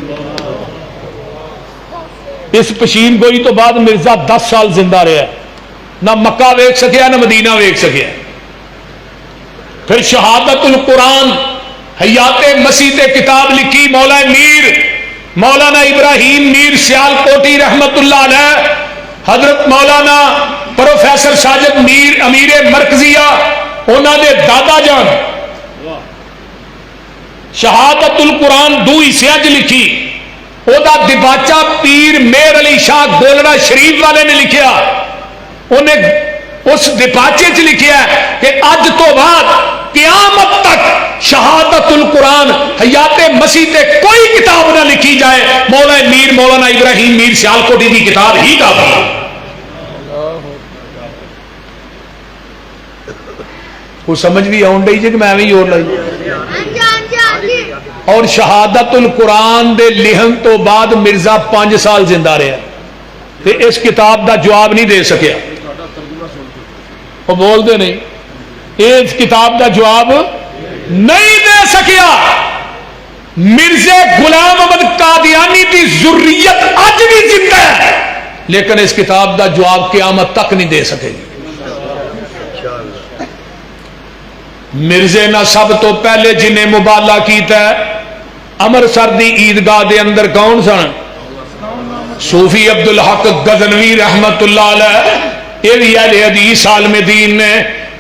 اس پشین گوئی تو بعد مرزا 10 سال زندہ رہا, نہ مکہ ویکھ سکیا نہ مدینہ ویکھ سکیا. پھر شہادت القرآن حیات مسیح تے کتاب لکھی مولا میر مولانا ابراہیم میر سیال کوٹی رحمت اللہ علیہ. حضرت مولانا پروفیسر ساجد میر امیر مرکزیہ انہوں نے دادا جان شہادت القرآن 2 حصیاں چ لکھی. وہ دباچہ پیر میر علی شاہ گولڑا شریف والے نے لکھیا. انہیں اس دباچے چ لکھیا کہ اج تو بعد قیامت تک شہادت القرآن حیات مسیح تے کوئی کتاب نہ لکھی جائے, مولا میر مولانا ابراہیم میر سیال کوٹی کی کتاب ہی کافی ہے. کو سمجھ بھی آن ڈی جی کہ میں بھی اور لائی. اور شہادت القرآن دے لکھن تو بعد مرزا 5 سال زندہ رہا تے اس کتاب دا جواب نہیں دے سکیا. وہ بول دے نہیں, اس کتاب دا جواب نہیں دے سکیا. مرزا غلام احمد قادیانی دی ذریت اج بھی زندہ ہے, لیکن اس کتاب دا جواب قیامت تک نہیں دے سکے گی. مرزے نہ سب تو پہلے جنہیں مبالغہ کیتا ہے امرتسر دی عیدگاہ دے اندر کون سن؟ صوفی عبدالحق غزنوی رحمت اللہ علیہ. یہ بھی اہل حدیث عالم دین نے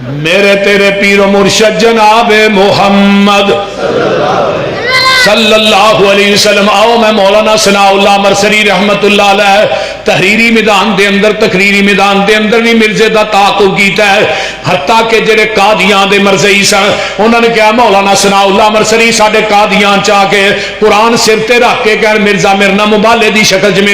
میرے تیرے پیر و مرشد جناب محمد صلی اللہ علیہ وسلم. آؤ میں مولانا ثناء اللہ مرسری رحمت اللہ علیہ تحریری میدان دے اندر تقریری میدان دے اندر بھی مرزے دا تعاقب کیتا ہے. حتیٰ کہ جڑے قادیان دے مرزئی سن انہوں نے کہا مولانا ثناء اللہ مرسری ساڈے قادیان چاہ کے قرآن سر تے رکھ کے کہ مرزا مرنا مبالے دی شکل چ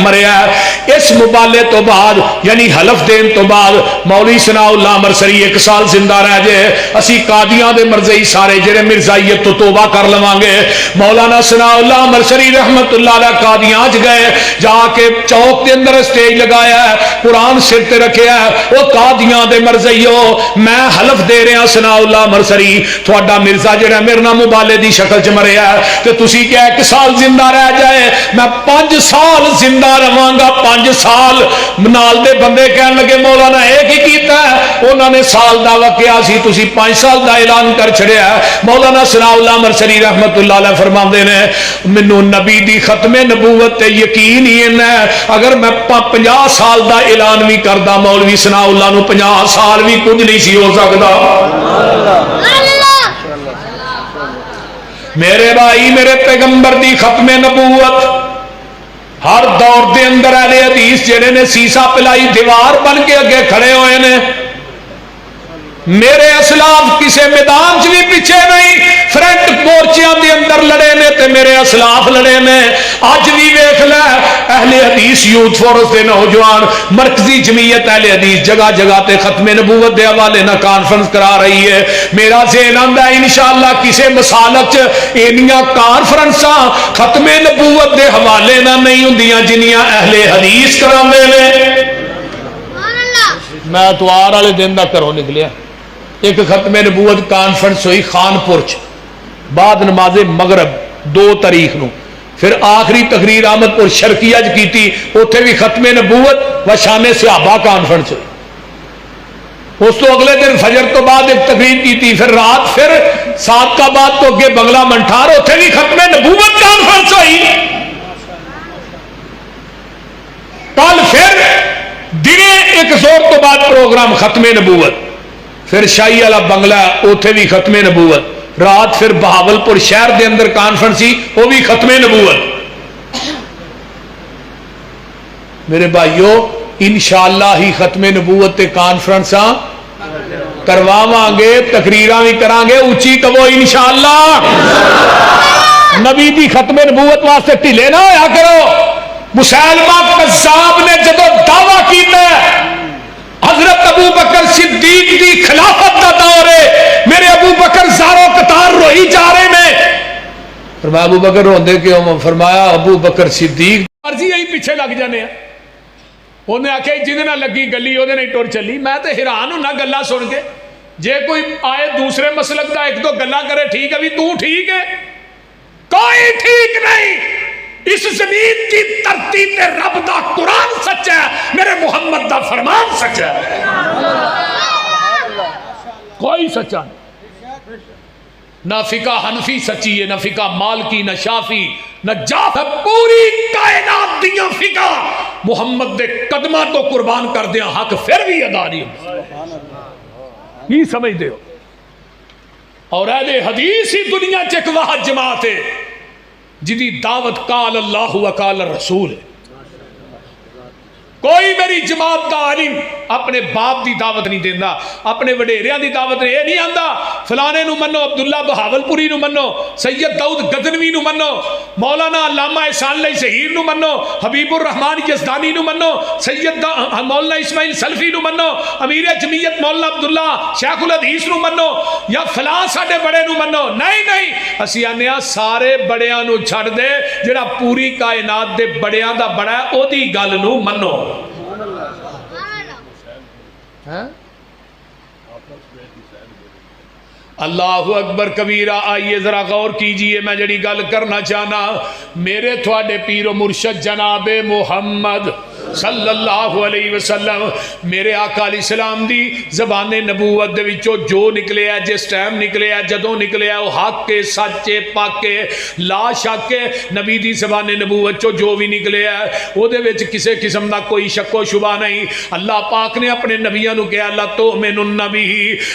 مریا ہے. اس مبالے تو بعد یعنی حلف دین تو بعد مولوی ثناء اللہ مرسری 1 سال زندہ رہ جائے اسی قادیاں دے مرزئی سارے جڑے مرزائیت تو توبہ کر لواں گے. مولانا ثناء اللہ مرسری رحمت اللہ علیہ قادیاں گئے جا کے چوک کے اندر اسٹیج لگایا ہے قرآن سر تے رکھیا ہے. وہ قادیاں دے مرزئیو میں حلف دے رہا ثناء اللہ مرسری تھوڑا مرزا جڑا میرے نام مبالے دی شکل چ مریا ہے تے تسی کیا 1 سال زندہ رہ جائے میں 5 سال زندہ رہاں گا. 5 سال نال دے بندے کہن لگے مولانا ایک ہی کیتا ہے انہوں نے سال دا وقیا سی تسی 5 سال دا اعلان کر چھڑیا ہے. مولانا ثناء اللہ مرسری رحمت اللہ علیہ فرماندے نے مینوں نبی دی ختم نبوت تے یقین ہی ہے اگر میں 50 سال دا اعلان بھی کردا مولوی ثناء اللہ نو 50 سال بھی کچھ نہیں سی ہو سکدا. میرے بھائی میرے پیغمبر دی ختم نبوت ہر دور دے اندر اہل حدیث جڑے نے سیسا پلائی دیوار بن کے اگے کھڑے ہوئے نے. میرے اسلاف کسے میدان چ بھی پیچھے نہیں فرنٹ مورچیاں دے اندر لڑے نے تے میرے اسلاف لڑے نے. اج بھی ویکھ لے اہل حدیث یوتھ فورس دے نوجوان مرکزی جمعیت اہل حدیث جگہ جگہ تے ختم نبوت دے حوالے نہ کانفرنس کرا رہی ہے. میرا ذہن آندا ہے انشاءاللہ کسے مسالک چ اینیاں کانفرنساں ختم نبوت دے حوالے نہ نہیں ہوندیاں جنیاں اہل حدیث کراندے نے. میں اتوار والے دن دا گھروں نکلیا ایک ختم نبوت کانفرنس ہوئی خانپور چ بعد نماز مغرب 2 تاریخ نو. پھر آخری تقریر احمد پور شرقیہ کی تھی اوتھے بھی ختم نبوت و شان صحابہ کانفرنس ہوئی. اس تو اگلے دن فجر تو بعد ایک تقریر کی تھی پھر رات پھر صادقآباد تو اگے بنگلہ منٹھار اوتھے بھی ختم نبوت کانفرنس ہوئی. کل پھر دنے ایک زور تو بعد پروگرام ختم نبوت پھر شاہی والا بنگلہ اوتھے بھی ختم نبوت. رات پھر بہاول پور شہر دے اندر کانفرنس سی وہ بھی ختم نبوت. میرے بھائیو انشاءاللہ ہی ختم نبوت تے کانفرنساں کرواواں گے تقریراں بھی کران گے اونچی کہو انشاءاللہ. نبی دی ختم نبوت واسطے ڈھیلے نہ ہویا کرو. مسلمہ کذاب نے جدو دعویٰ کیتا ہے حضرت ابو بکر صدیق دی خلافت دا دور ہے میرے ابو بکر زارو قطار روئی جا رہے میں. فرمایا ابو بکر روندے کیوں؟ فرمایا ابو بکر صدیق مرضی یہی پیچھے لگ جانے ہیں. انہیں آکھے جنہیں نہ لگی گلی وہ نہیں ٹور چلی. میں تے حیران ہوں نہ گلا سن کے جے کوئی آئے دوسرے مسلک دا 1-2 گلا کرے ٹھیک ہے بھی تو ٹھیک ہے کوئی ٹھیک نہیں. اس زمین کی دھرتی تے رب دا قرآن سچا ہے میرے محمد دا فرمان سچا ہے کوئی سچا نہیں. نہ فقہ حنفی سچی ہے نہ فقہ مالکی نہ شافی نہ جعفر. پوری کائنات دیاں فقہ محمد دے قدمہ تو قربان کر دیا حق پھر بھی ادا نہیں ہوتا. یہ سمجھ دے ہو. اور اہل حدیث ہی دنیا چک واحد جماعت ہے جدی دعوت قال اللہ و قال الرسول ہے. کوئی میری جماعت دا عالم اپنے باپ دی دعوت نہیں دینا اپنے وڈیریاں دی دعوت نہیں. یہ نہیں آندا فلانے نو منو عبداللہ بہاولپوری نو منو سید داؤد غزنوی نو منو مولانا علامہ احسان اللہ ظہیر نو منو حبیب الرحمن یزدانی نو منو سید مولانا اسماعیل سلفی نو منو امیر جمعیت مولانا عبداللہ شیخ الحدیث نو منو یا فلاں ساڈے بڑے نو منو. نہیں اسی آنے سارے بڑیاں نو چھڑ دے جڑا پوری کائنات دے بڑیاں دا بڑا ہے او دی گل نو منو. اللہ اکبر کبیرہ. آئیے ذرا غور کیجئے میں جڑی گل کرنا چاہنا میرے تھوڑے پیر و مرشد جناب محمد صلی اللہ علیہ وسلم میرے آقا علیہ السلام دی زبان نبوت دے وچوں جو نکلے ہے جس ٹائم نکلے ہے جدوں نکلے ہے وہ حق کے سچے پاکے لا شک نبی دی زبان نبوت چوں جو بھی نکلے ہے وہ دے وچ کسے قسم دا کوئی شک و شبہ نہیں. اللہ پاک نے اپنے نبیوں نو کہا اللہ تؤمن النبی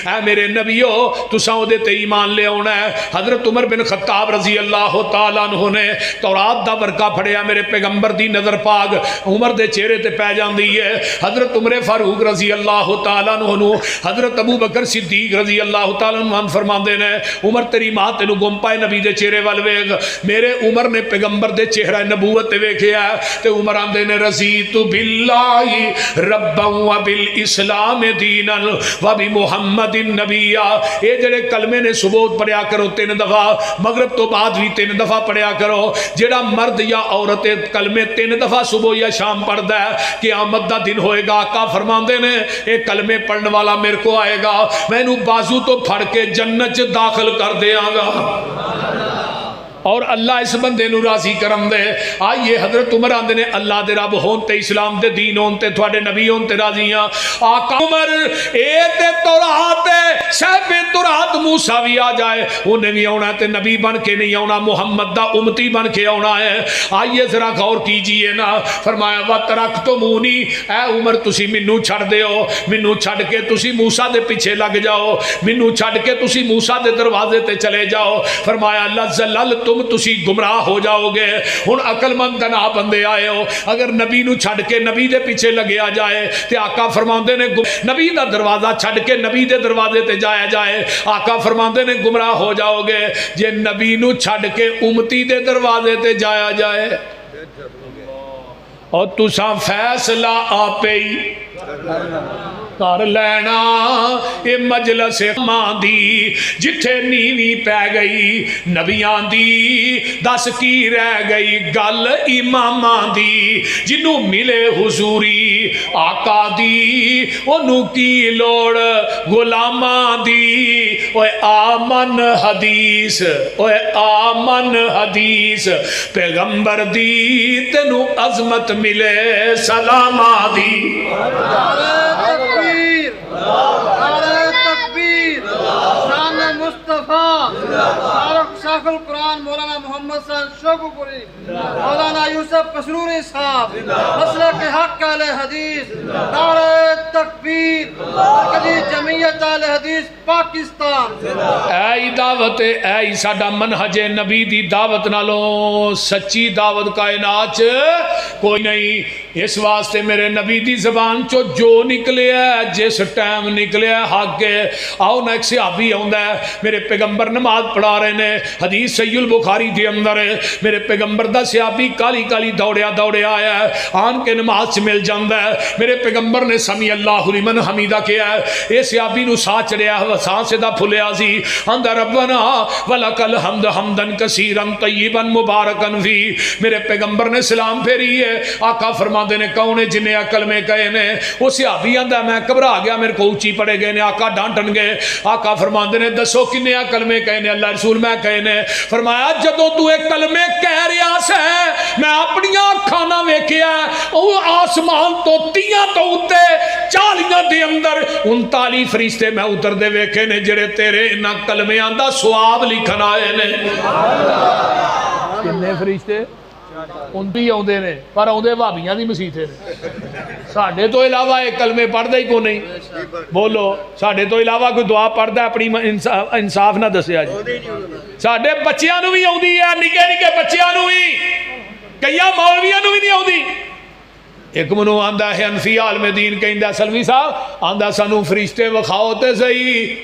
اے میرے نبیو تساں او دے تے ایمان لے آنا ہے. حضرت عمر بن خطاب رضی اللہ تعالیٰ عنہ نے تورات دا ورقہ پڑھیا میرے پیغمبر دی نظر پاک عمر دے چہرے تے پہ جاندی ہے. حضرت عمر فاروق رضی اللہ تعالیٰ عنہ حضرت ابو بکر صدیق رضی اللہ تعالیٰ عنہ فرماندے نے عمر تیری ماں تینو گم پائے نبی دے چہرے ول ویکھ. میرے عمر نے پیغمبر دے چہرہ نبوت تے ویکھیا تے عمر آندے نے رضیت باللہ ربا و بالاسلام دینا و بمحمد نبیا. اے جڑے کلمے نے صبح پڑھیا کرو 3 دفعہ مغرب تو بعد بھی 3 دفعہ پڑھیا کرو. جڑا مرد یا عورت کلمے 3 دفعہ صبح یا شام پڑھدا ہے قیامت دا دن ہوئے گا. آقا فرماندے نے اے کلمے پڑھنے والا میرے کو آئے گا میں انہوں بازو تو پھڑ کے جنت داخل کر دیاں گا اور اللہ اس بندے نو راضی کرم دے. آئیے حضرت عمر آندے نے اللہ دے رب ہون تے اسلام دے دین ہون تے تھوڑے نبی ہون تے راضی ہاں. آقا عمر اے تے تورات صاحب تورات موسیٰ بھی آ جائے انہیں بھی آنا تے نبی بن کے نہیں آنا محمد دا امتی بن کے آنا ہے. آئیے ذرا غور کیجئے نا. فرمایا وَتَرَكْتُمُونِي اے عمر تسی منو چھڑ دے ہو منو چھڑ کے تسی موسیٰ دے پیچھے لگ جاؤ منو چھڑ کے تسی موسیٰ دے دروازے تے چلے جاؤ. فرمایا لَزَلَلْ تسی گمراہ ہو جاؤ گے. ہن عقل مند دنا بندے آئے ہو اگر نبی نو چھڑ کے نبی دے پیچھے لگیا جائے تے آقا فرماندے نے نبی دا دروازہ چھڑ کے نبی دے دروازے تے جایا جائے آقا فرماندے نے گمراہ ہو جاؤ گے. جے نبی نو چھڑ کے امتی دے دروازے تے جایا جائے اور تساں فیصلہ آپے ہی کر لینا. اے مجلس ماں دی جتھے نیوی پہ گئی نبیاں دی دس کی رہ گئی گل اماماں دی جنوں ملے حضوری آقا دی انہوں کی لوڑ غلاماں دی. اوے آمن حدیث اوے آمن حدیث پیغمبر دی تینوں عظمت ملے سلاماں دی. شیخ القرآن مولانا محمد صاحب شوقپوری مولانا یوسف قصروری صاحب مسلک حق اہل حدیث نعرہ تکبیر مرکزی جمعیت اہل حدیث پاکستان. اے دعوت اے ساڈا منہج نبی دی دعوت نالوں سچی دعوت کائنات کوئی نہیں. اس واسطے میرے نبی دی زبان چو جو نکلے ہے جس ٹائم نکلے ہے حق ہے. آؤ نا ایک صحابی آؤں ہے میرے پیغمبر نماز پڑھا رہے نے حدیث صحیح البخاری دے اندر ہے میرے پیغمبر دا صحابی کالی کالی دوڑیا آیا ہے آن کے نماز سے مل جاندہ ہے. میرے پیغمبر نے سمی اللہ لمن حمیدہ کیا ہے. اے صحابی نو ساتھ چڑیا ساتھ سے دا پھلیا سی اندر ربنا ولک الحمد حمدن کثیرن طیبن مبارکن فی. میرے پیغمبر نے سلام پھیری ہے. آقا فرماندے نے کون ہے جنہیں عقل میں کہے نے وہ صحابی آندہ میں گھبرا گیا میرے کو اونچی پڑے گئے نے. آقا ڈانٹن گئے. آقا فرماندے نے دسو کنے کلمے کہے نے اللہ رسول میں کہے نے. فرمایا جدو تو ایک کلمے کہہ رہا سے میں اپنی کھانا ویکھیا او آسمان تو 30 تو اتے 40 دے اندر 39 فرشتے میں اتر دے ویکھے نے جڑے تیرے انہاں کلمیاں دا ثواب لکھن آئے نے. کنے فرشتے ان بھی آدھے نے پر آدھے بھابیاں دی مسیطے نے. ساڈے تو علاوہ ایک کلمے پڑھدا ہی کو نہیں. بولو ساڈے تو علاوہ کوئی دعا پڑھدا اپنی انصاف نہ دسیا جی. ساڈے بچیاں نو بھی آندی ہے نکے نکے بچیاں نو بھی کئی مولویاں نو بھی نہیں آندی. ایک منو آندا ہے حنفی عالم دین کہندا سلوی صاحب آندا سانو فرشتے وکھاؤ تے صحیح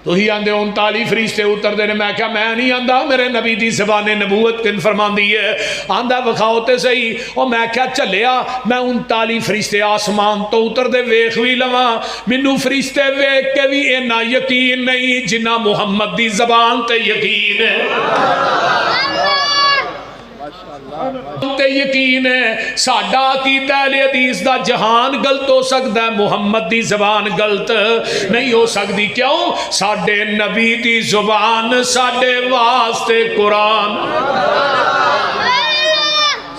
تو ہی آندے 39 فرشتے اتر دے نے. میں کہا میں نہیں آندا میرے نبی دی زبان نبوت کن فرمان دی ہے آندا وکھاؤ تے صحیح. اور میں کہا چلیا میں 39 فرشتے آسمان تو اتر دے ویکھ وی لواں مینوں فرشتے ویکھ کے بھی اینا یقین نہیں جنہ محمد دی زبان تے یقین ہے. تے یقین ہے ساڈا عقیدہ اہل حدیث دا جہان غلط ہو سکتا ہے محمد دی زبان غلط نہیں ہو سکتی. کیوں ساڈے نبی دی زبان ساڈے واسطے قرآن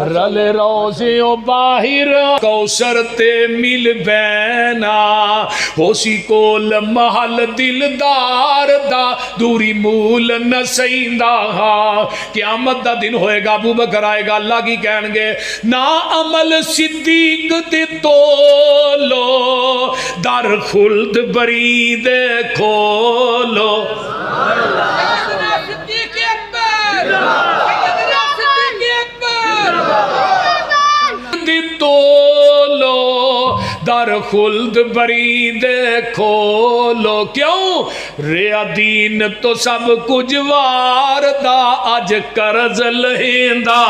رل روزیوں باہر کوثر تے مل بینا ہوسی کول محل دلدار دا دوری مول نہ سیندا ہاں قیامت دا دن ہوئے گا ابو بکر آئے گا اللہ کی کہن گے نا عمل صدیق تے تولو در خلد برید کھولو تولو در خلد برید کھولو کیوں ریا دین تو سب کچھ واردا اج قرض لہندا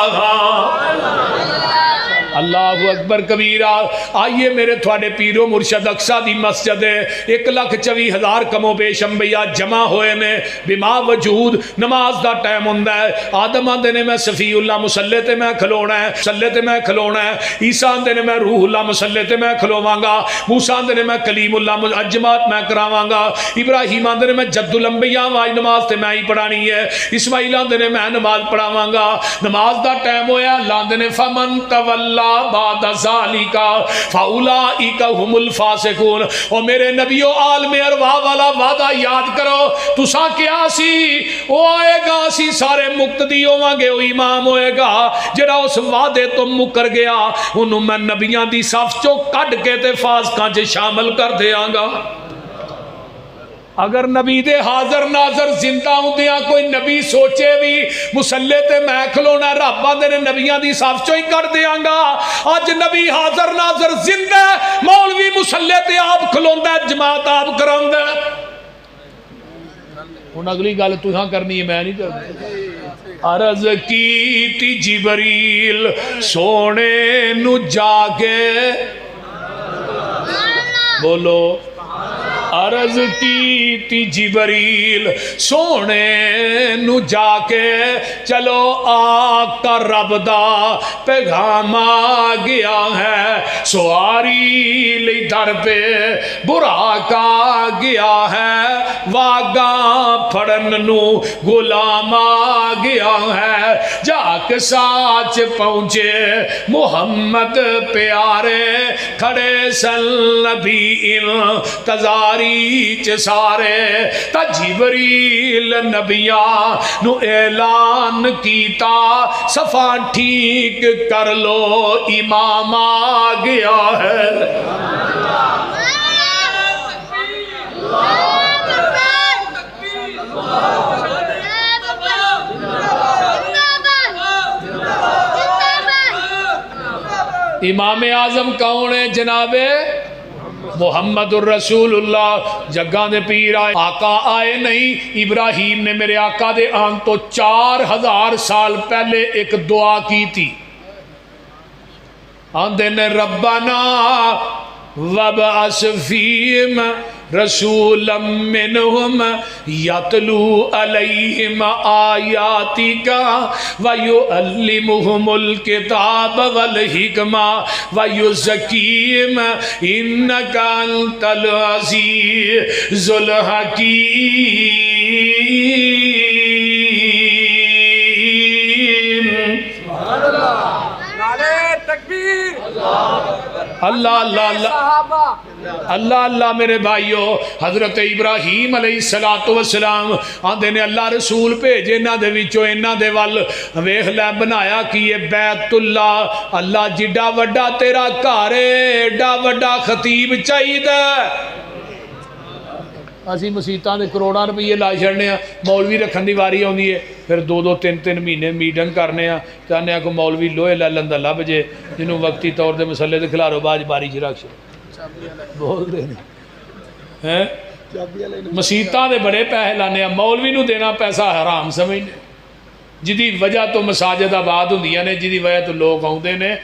اللہ اکبر کبیرہ آئیے میرے تھوڑے پیرو مرشد اقصا دی مسجد ہے 1,24,000 کم و بیش انبیاء جمع ہوئے نے بما وجود نماز دا ٹائم ہوندہ ہے آدم آندے نے میں صفی اللہ مسلح تے میں کھلونا ہے مسلح تے میں کھلونا ہے عیسیٰ آندے نے میں روح اللہ مسلح تے میں کھلواں گا موسیٰ آندے نے میں کلیم اللہ اجماعت میں کراواں گا ابراہیم آندے نے میں جد الانبیاء وائی نماز تے میں ہی پڑھانی ہے اسماعیل آندے نے میں نماز پڑھاواں گا نماز دا ٹائم ہویا اللہ آندے نے فمن تولا بعد ذالکا فاولئک هم الفاسقون اور میرے نبیو عالم ارواح والا وعدہ یاد کرو تساں کیا سی وہ آئے گا سی سارے مقتدی ہوواں گے وہ امام ہوئے گا جڑا اس وعدے تو مکر گیا انہوں میں نبیاں دی صف چو کڈ کے تے فاسقاں چ شامل کر دیاں گا اگر نبی دے حاضر ناظر زندہ ہوندیاں کوئی نبی سوچے بھی مسلح تے میں کھلونا رب آندے نے نبیاں دی صف چوں ہی کر دیاں گا اج نبی حاضر ناظر زندہ مولوی مسلح تے آپ کھلوندا جماعت آپ کراوندا ہن اگلی گل تساں کرنی ہے میں نہیں کرنی عرض کیتی جبریل سونے نو جا کے بولو عرض کی جبریل سونے نو جا کے چلو آقا رب دا پیغام آ گیا ہے سواری لی در پہ براق آ گیا ہے واگاں پھڑن نو غلام آ گیا ہے جاک ساچ پہنچے محمد پیارے کھڑے سن نبی انتظاری سارے تا جبریل نبیاں نو اعلان کیتا صفا ٹھیک کر لو امام آ گیا ہے امام اعظم کون ہے جناب محمد الرسول اللہ جگہ دے پیر آئے آقا آئے نہیں ابراہیم نے میرے آقا دے آن تو 4000 سال پہلے ایک دعا کی تھی آندے نے ربنا وابعث فیہم رسولا منہم یتلو علیہم آیاتک ویعلمہم الکتاب والحکمہ ویزکیہم انک انت العزیز الحکیم اللہ اللہ اللہ اللہ اللہ میرے بھائیو حضرت ابراہیم علیہ السلام آندے نے اللہ رسول بھیجے انہاں دے وچوں انہاں دے ول ویکھ لے بنایا کہ یہ بیت اللہ اللہ جڈا وڈا تیرا گھر ہے ایڈا وڈا خطیب چاہیدا اسی مسیتاں دے کروڑاں روپیے لا چھڑنے ہیں مولوی رکھن دی واری آندی ہے پھر 2-2 3-3 مہینے میٹنگ کرنے ہیں چاہنے ہیں کو مولوی لوہے لے لندہ لب جے جنہوں وقتی طور دے مسئلے دے کھلارو باج باری چ رکھ بول دے نہیں مسیتاں دے بڑے پیسے لانے ہیں مولوی نو دینا پیسہ حرام سمجھنے جدی وجہ تو مساجد آباد ہوندیاں نے جدی وجہ تو لوگ آؤندے نے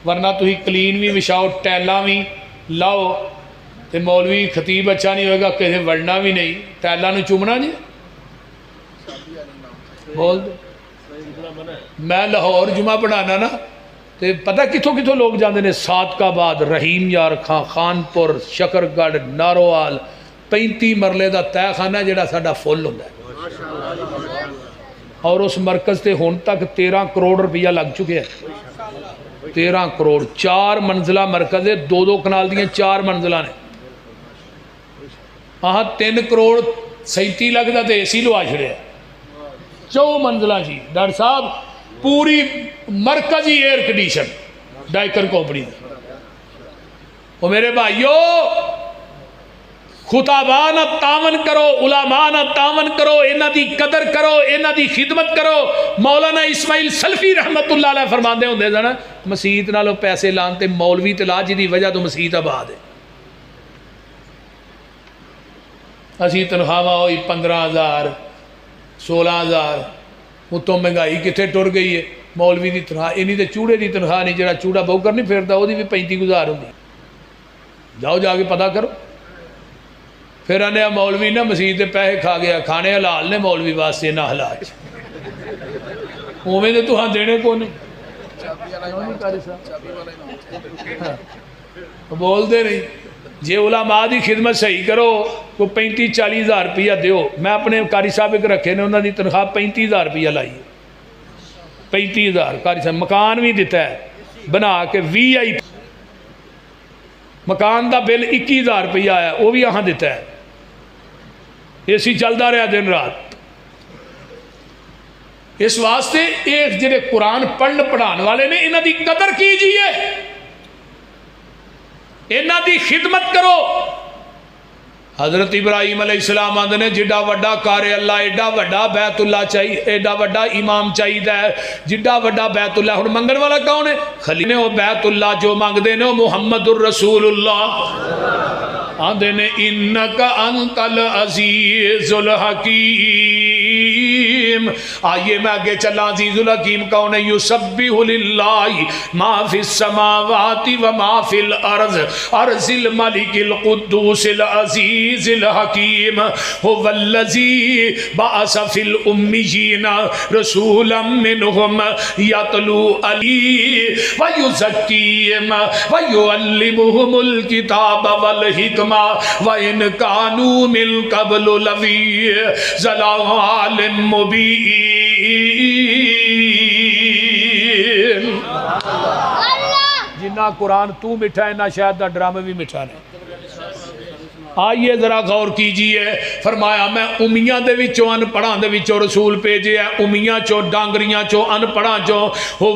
ورنہ تو ہی کلین بھی وشاؤ ٹیلاں بھی لاؤ تے مولوی خطیب اچھا نہیں ہوئے گا کہیں وڑنا بھی نہیں ٹیلاں نو چومنا جی بول دے میں لاہور جمعہ پڑھانا نا تے پتہ کتھوں کتھوں لوگ جاندے نے صادقہ آباد رحیم یار خان خانپور شکرگڑھ ناروال 35 مرلے دا تہ خانہ جڑا ساڈا فل ہوندا ہے اور اس مرکز تے ہن تک 13 کروڑ روپیہ لگ چکے ہیں 13 کروڑ 4 منزلہ مرکز ہے 2-2 کنال دیاں 4 منزلہ نے ہاں 3 کروڑ 37 لاکھ دا تے اے سی لوا چھڑیا 4 منزلہ جی ڈاکٹر صاحب پوری مرکزی ایئر کنڈیشن ڈائکر کمپنی وہ میرے بھائیو خطابان تعاون کرو علماء تعاون کرو انہاں دی قدر کرو انہاں دی خدمت کرو مولانا اسماعیل سلفی رحمت اللہ علیہ فرماندے ہوندے سن مسیت نالوں پیسے لان تے مولوی تے لا جی دی وجہ تو مسیت آباد ہے اسی تنخواہ ہوئی 15,000 16,000 اتوں مہنگائی کتنے ٹر گئی ہے مولوی دی تنخواہ اینی تے چوڑے دی تنخواہ نہیں جڑا چوڑا بہو کر نہیں پھرتا وہ بھی 35,000 ہوندی جاؤ جا کے پتہ کرو پھر آنے مولوی نہ مسیح دے پیسے کھا گیا کھانے حلال نے مولوی واسطے نہ حلال اوویں تے تہاں دینے کو نہیں بول دے نہیں جے علماء دی خدمت صحیح کرو تو 35-40 ہزار روپیہ دیو میں اپنے قاری صاحب ایک رکھے نے انہوں نے تنخواہ 35,000 روپیہ لائی 35,000 قاری صاحب مکان بھی دیتا ہے بنا کے VI مکان دا بل 21,000 روپیہ آیا وہ بھی یہاں دیتا ہے اے سی چلتا رہا دن رات اس واسطے ایک جڑے قرآن پڑھن پڑھان والے نے انہاں دی قدر کیجئے انہاں دی خدمت کرو حضرت ابراہیم علیہ السلام آندے نے جڈا وڈا کار اللہ ایڈا وڈا بیت اللہ چاہیے ایڈا وڈا امام چاہیے جڈا وڈا بیت اللہ ہن منگن والا کون ہے خلیل نے وہ بیت اللہ جو مانگدے نے وہ محمد الرسول اللہ آندے نے انکا انت العزیز الحکیم آئیے میں آگے چلا عزیز الحکیم کون ہے یسبح للہ ما فی السماوات و ما فی الارض ارض الملک القدوس العزیز الحکیم هو الذی بعث فی الامیین رسولا منهم یتلو علیہم ویزکیہم ویعلمهم الکتاب والحکمہ وَإِنْ كَانُوا مِنْ قَبْلُ لَفِي ضَلَالٍ مُبِينٍ جنہ قرآن تو مٹھا ہے نہ شاید دا ڈرامے بھی مٹھا نہیں آئیے ذرا غور کیجئے فرمایا میں امیاں دے وچوں ان پڑھاں دے وچوں رسول بھیجے ہے امیاں چوں ڈانگریاں چوں ان پڑھاں چوں ہو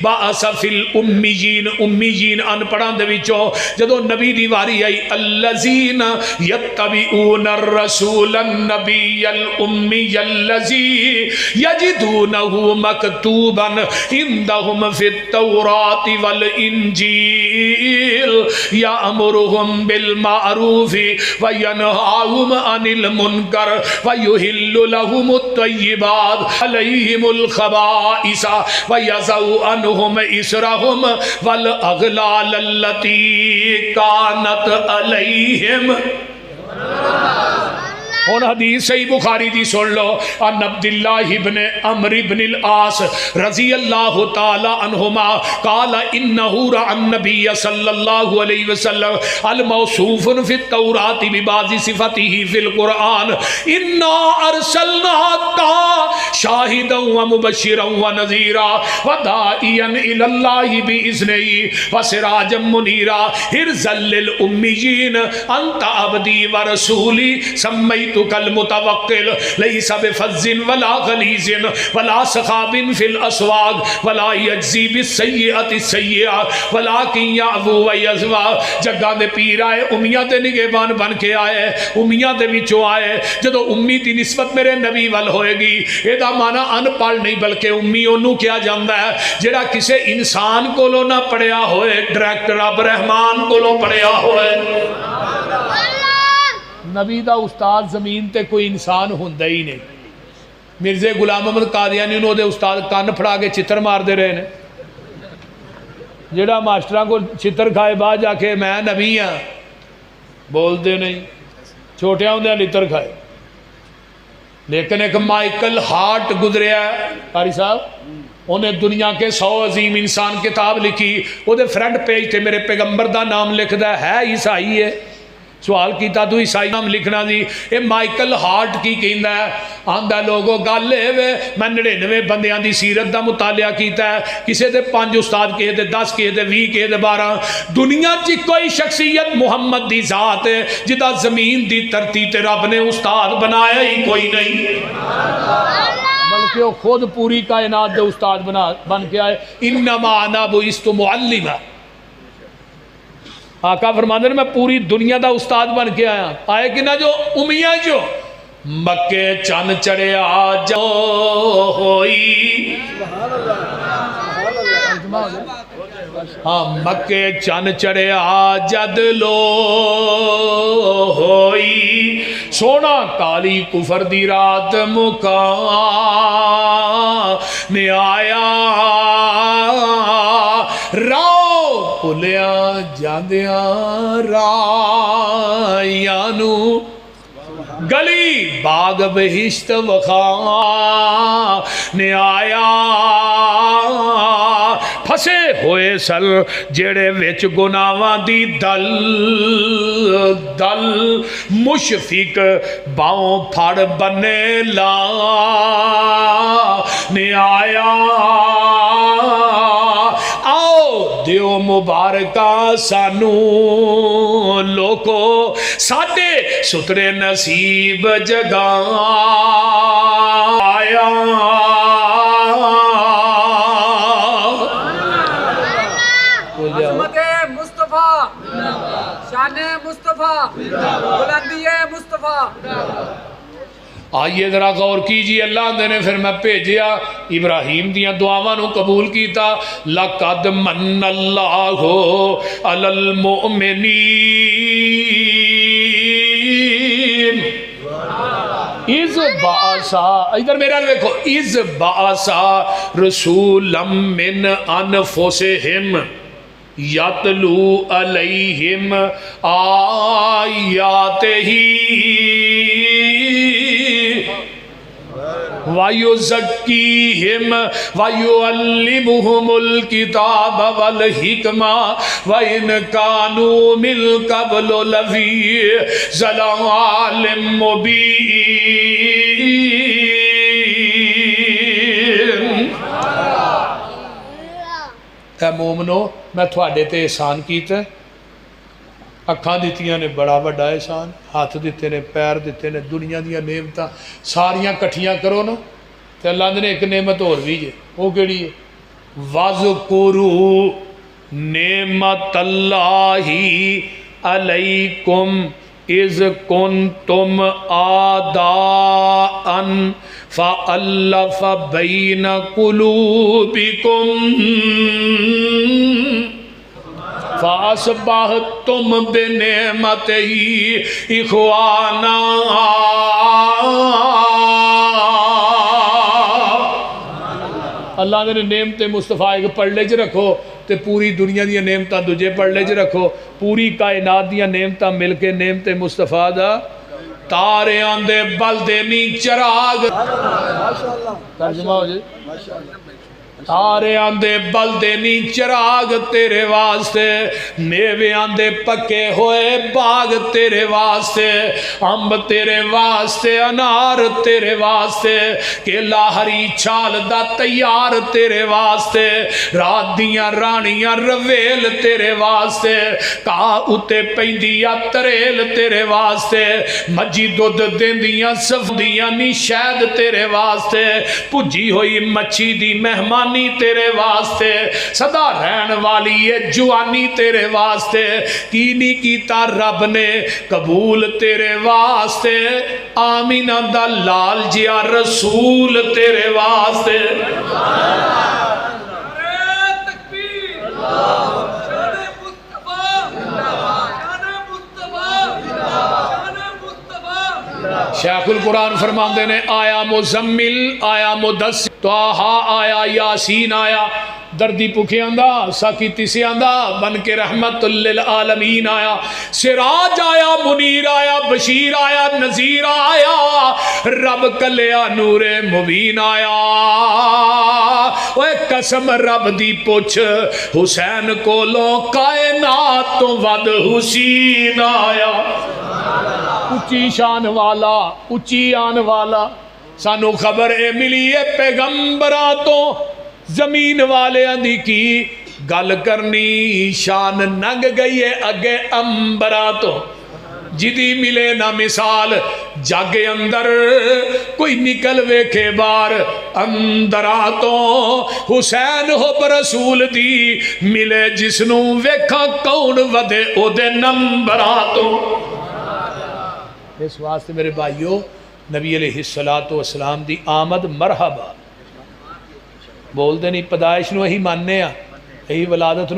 بعث فی الامیین امیین ان پڑھاں دے وچوں جدوں نبی دی واری آئی الذین یتبعون الرسول النبی الامی الذی یجدونہ مکتوبا عندہم فی التوراۃ والانجیل یامرہم بالمعروف وَيَنْهَاهُمْ عَنِ الْمُنْكَرِ وَيُحِلُّ لَهُمُ الطَّيِّبَاتِ عَلَيْهِمُ الْخَبَائِثَ وَيَضَعُ عَنْهُمْ إِصْرَهُمْ وَالْأَغْلَالَ الَّتِي كَانَتْ عَلَيْهِمْ اور حدیث صحیح بخاری دی سن لو ان عبداللہ ابن عمرو بن العاص رضی اللہ تعالی عنہما قال انہو رأى النبی صلی اللہ علیہ وسلم الموصوف فی التوراۃ ببعض صفته فی القرآن انا ارسلناک شاہدا ومبشرا ونذیرا وداعیا الی اللہ باذنہ وسراجا منیرا حرزا للامیین انت عبدی ورسولی سمیت کل متوکل لیس بفظ ولا غلیظ ولا سخاب فی الاسواق ولا یجزی بالسیئۃ السیئہ ولکن یعفو ویصفح جگہ دے پیر آئے امیاں دے نگہبان بن کے آئے امیاں دے وچوں آئے جدو امی دی نسبت میرے نبی وال ہوئے گی یہ دا معنی ان پڑھ نہیں بلکہ امی انہوں کیا جاندا ہے جڑا کسے انسان کو لو نہ پڑھیا ہوئے ڈائریکٹر رب رحمان کو لو پڑھیا ہوئے نبی دا استاد زمین تے کوئی انسان ہوندہ ہی نہیں مرزے غلام احمد قادیانی انہوں دے استاد کان پھڑا کے چتر مار دے رہے ہیں جڑا ماسٹران کو چتر کھائے بعد جا کے میں نبی ہاں بول دے نہیں چھوٹے ہوندے لتر کھائے لیکن ایک مائیکل ہارٹ گزریا ہے قاری صاحب انہیں دنیا کے 100 عظیم انسان کتاب لکھی وہ دے فرنٹ پیج تے میرے پیغمبر دا نام لکھ دا ہے عیسائی ہے سوال کیتا تو عیسائی نام لکھنا دی، اے مائیکل ہارٹ کی کہندا ہے؟ آندا لوگو گل اے وے میں 99 بندیاں دی سیرت دا مطالعہ کیتا ہے، کسے دے 5 استاد، کسے دے 10، کسے دے 20، کسے دے 12، دنیا چ کوئی شخصیت محمد دی ذات ہے جدا زمین دی دھرتی تے رب نے استاد بنایا ہی کوئی نہیں، بلکہ وہ خود پوری کائنات دے استاد بن کے آئے۔ انما انا بعثت معلما، آقا فرماندے نے میں پوری دنیا دا استاد بن کے آیا۔ آئے کہ نہ جو امیہ جو مکے چن چڑھیا جو ہوئی، ہاں مکے چن چڑھیا جد لو ہوئی، سونا کالی کفر دی رات مکا نے آیا، راہ بھولیاں جاندیاں رائیاں نو، گلی باغ بہشت وخا نے آیا، پھسے ہوئے سل جڑے وچ گناواں دی دل دل، مشفق باؤں پھڑ بنے لا نے آیا، آؤ دیو مبارکہ سانو لوکو ساڈے سترے نصیب جگا آیا، عظمت مصطفیٰ، شان مصطفیٰ، بلندی مصطفیٰ۔ آئیے ذرا غور کیجئے، اللہ نے پھر میں بھیجیا ابراہیم دیاں دعاواں نو قبول کیتا، لَقَدْ مَنَّ اللَّهُ عَلَى الْمُؤْمِنِينَ، اِذْ بَعَثَ، ادھر میرا دیکھو، اِذْ بَعَثَ رَسُولًا مِّنْ أَنفُسِهِمْ یَتْلُو عَلَيْهِمْ آیَاتِهِ وَيُزَكِّيهِمْ وَيُعَلِّمُهُمُ الْكِتَابَ وَالْحِكْمَةَ وَإِنْ كَانُوا مِنْ قَبْلُ لَفِي ضَلَالٍ مُبِينٍ۔ اے مومنو میں تھوڑے تے احسان کیتا، اکھاں دیتیاں نے بڑا بڑا احسان، ہاتھ دیتے نے، پیر دیتے نے، دنیا دیا نعمتاں ساریاں کٹھیاں کرو نا تے اللہ نے ایک نعمت اور بھی ہے، وہ کیڑی ہے؟ وَذْكُرُوا نِعْمَتَ اللَّهِ عَلَيْكُمْ اِذْ كُنْتُمْ أَعْدَاءً فَأَلَّفَ بَيْنَ قُلُوبِكُمْ فَأَصْبَحْتُمْ بِنِعْمَتِهِ إِخْوَانًا۔ اللہ نے نعمت مصطفیٰ ایک پڑھلے چ رکھو تے پوری دنیا دیا نعمتاں دوجے پڑھلے چ رکھو، پوری کائنات دیا نعمتاں مل کے نعمت مصطفیٰ دا تارے آندے بلدے نی چراغ، ترجمہ ہو جائے، تارے آندے بلدے نی چراغ تیرے واسطے، میوے آندے پکے ہوئے باغ تیرے واسطے، امب تیرے واسطے، انار تیرے واسطے، کیلا ہری چھال دا تیار تیرے واسطے، رات دیاں رانیاں رویل تیرے واسطے، کہا اتے پیندیا تریل تیرے واسطے، مجی دودھ دیندیاں سفدیاں نی شہد تیرے واسطے، پجی ہوئی مچھی دی مہمانی تیرے واسطے، صدا رہن والی ہے جوانی تیرے واسطے، کی نہیں کیتا رب نے قبول تیرے واسطے، آمینہ دا لال جیا رسول تیرے واسطے۔ شیخ القرآن فرماندے نے آیا مزمل، آیا مدثر، طٰہٰ آیا، یاسین آیا، دردی پکھے آندہ، ساکیتی سے آندہ، بن کے رحمت للعالمین آیا، سراج آیا، منیر آیا، بشیر آیا نذیر آیا رب کلیا نور مبین آیا اوے قسم رب دی پوچھ حسین کولوں کائنات تو ود حسین آیا اچھی شان والا اچھی آن والا سانو خبر اے ملی ہے پیغمبراں تو زمین والے دی کی گل کرنی شان ننگ گئی ہے اگے امبراں تو جدی ملے نہ مثال جگ اندر کوئی نکل ویکھے بار اندر تو حسین حب رسول دی ملے جسنوں ویکھا کون ودے او دے نمبراں تو اس واسطے میرے بھائیو نبی علیہ السلام دی آمد مرحبا بول دے نہیں پیدائش نو ہی ماننے آ یہی ولادت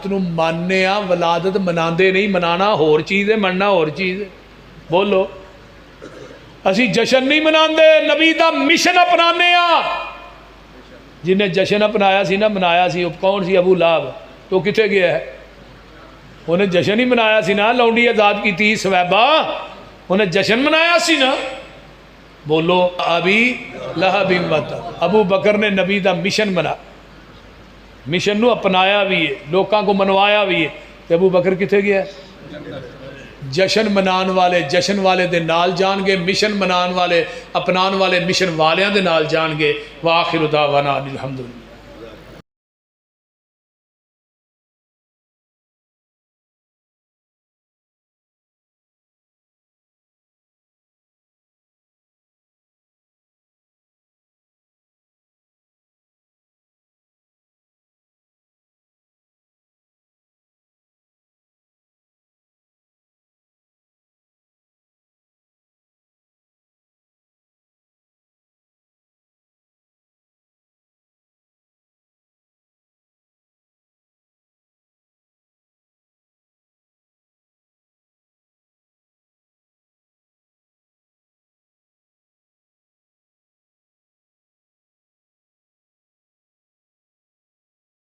نو ماننے آ ولادت مناندے نہیں منانا ہور چیز ہے مننا ہور چیز ہے بولو اسی جشن نہیں مناندے نبی دا مشن اپنانے آ جنہیں جشن اپنایا سی نا منایا سی کون سی ابو لہب تو کتے گیا ہے انہیں جشن ہی منایا سی نا لونڈی آزاد کی تھی سویبہ انہیں جشن منایا سی نا بولو ابی لہب ابو بکر نے نبی دا مشن بنا مشن نو اپنایا بھی ہے لوکاں کو منوایا بھی ہے تو ابو بکر کتے گیا جشن منان والے جشن والے دے نال جان گے مشن منان والے اپنان والے مشن والیاں دے نال جان گے وآخر دعوانا الحمدللہ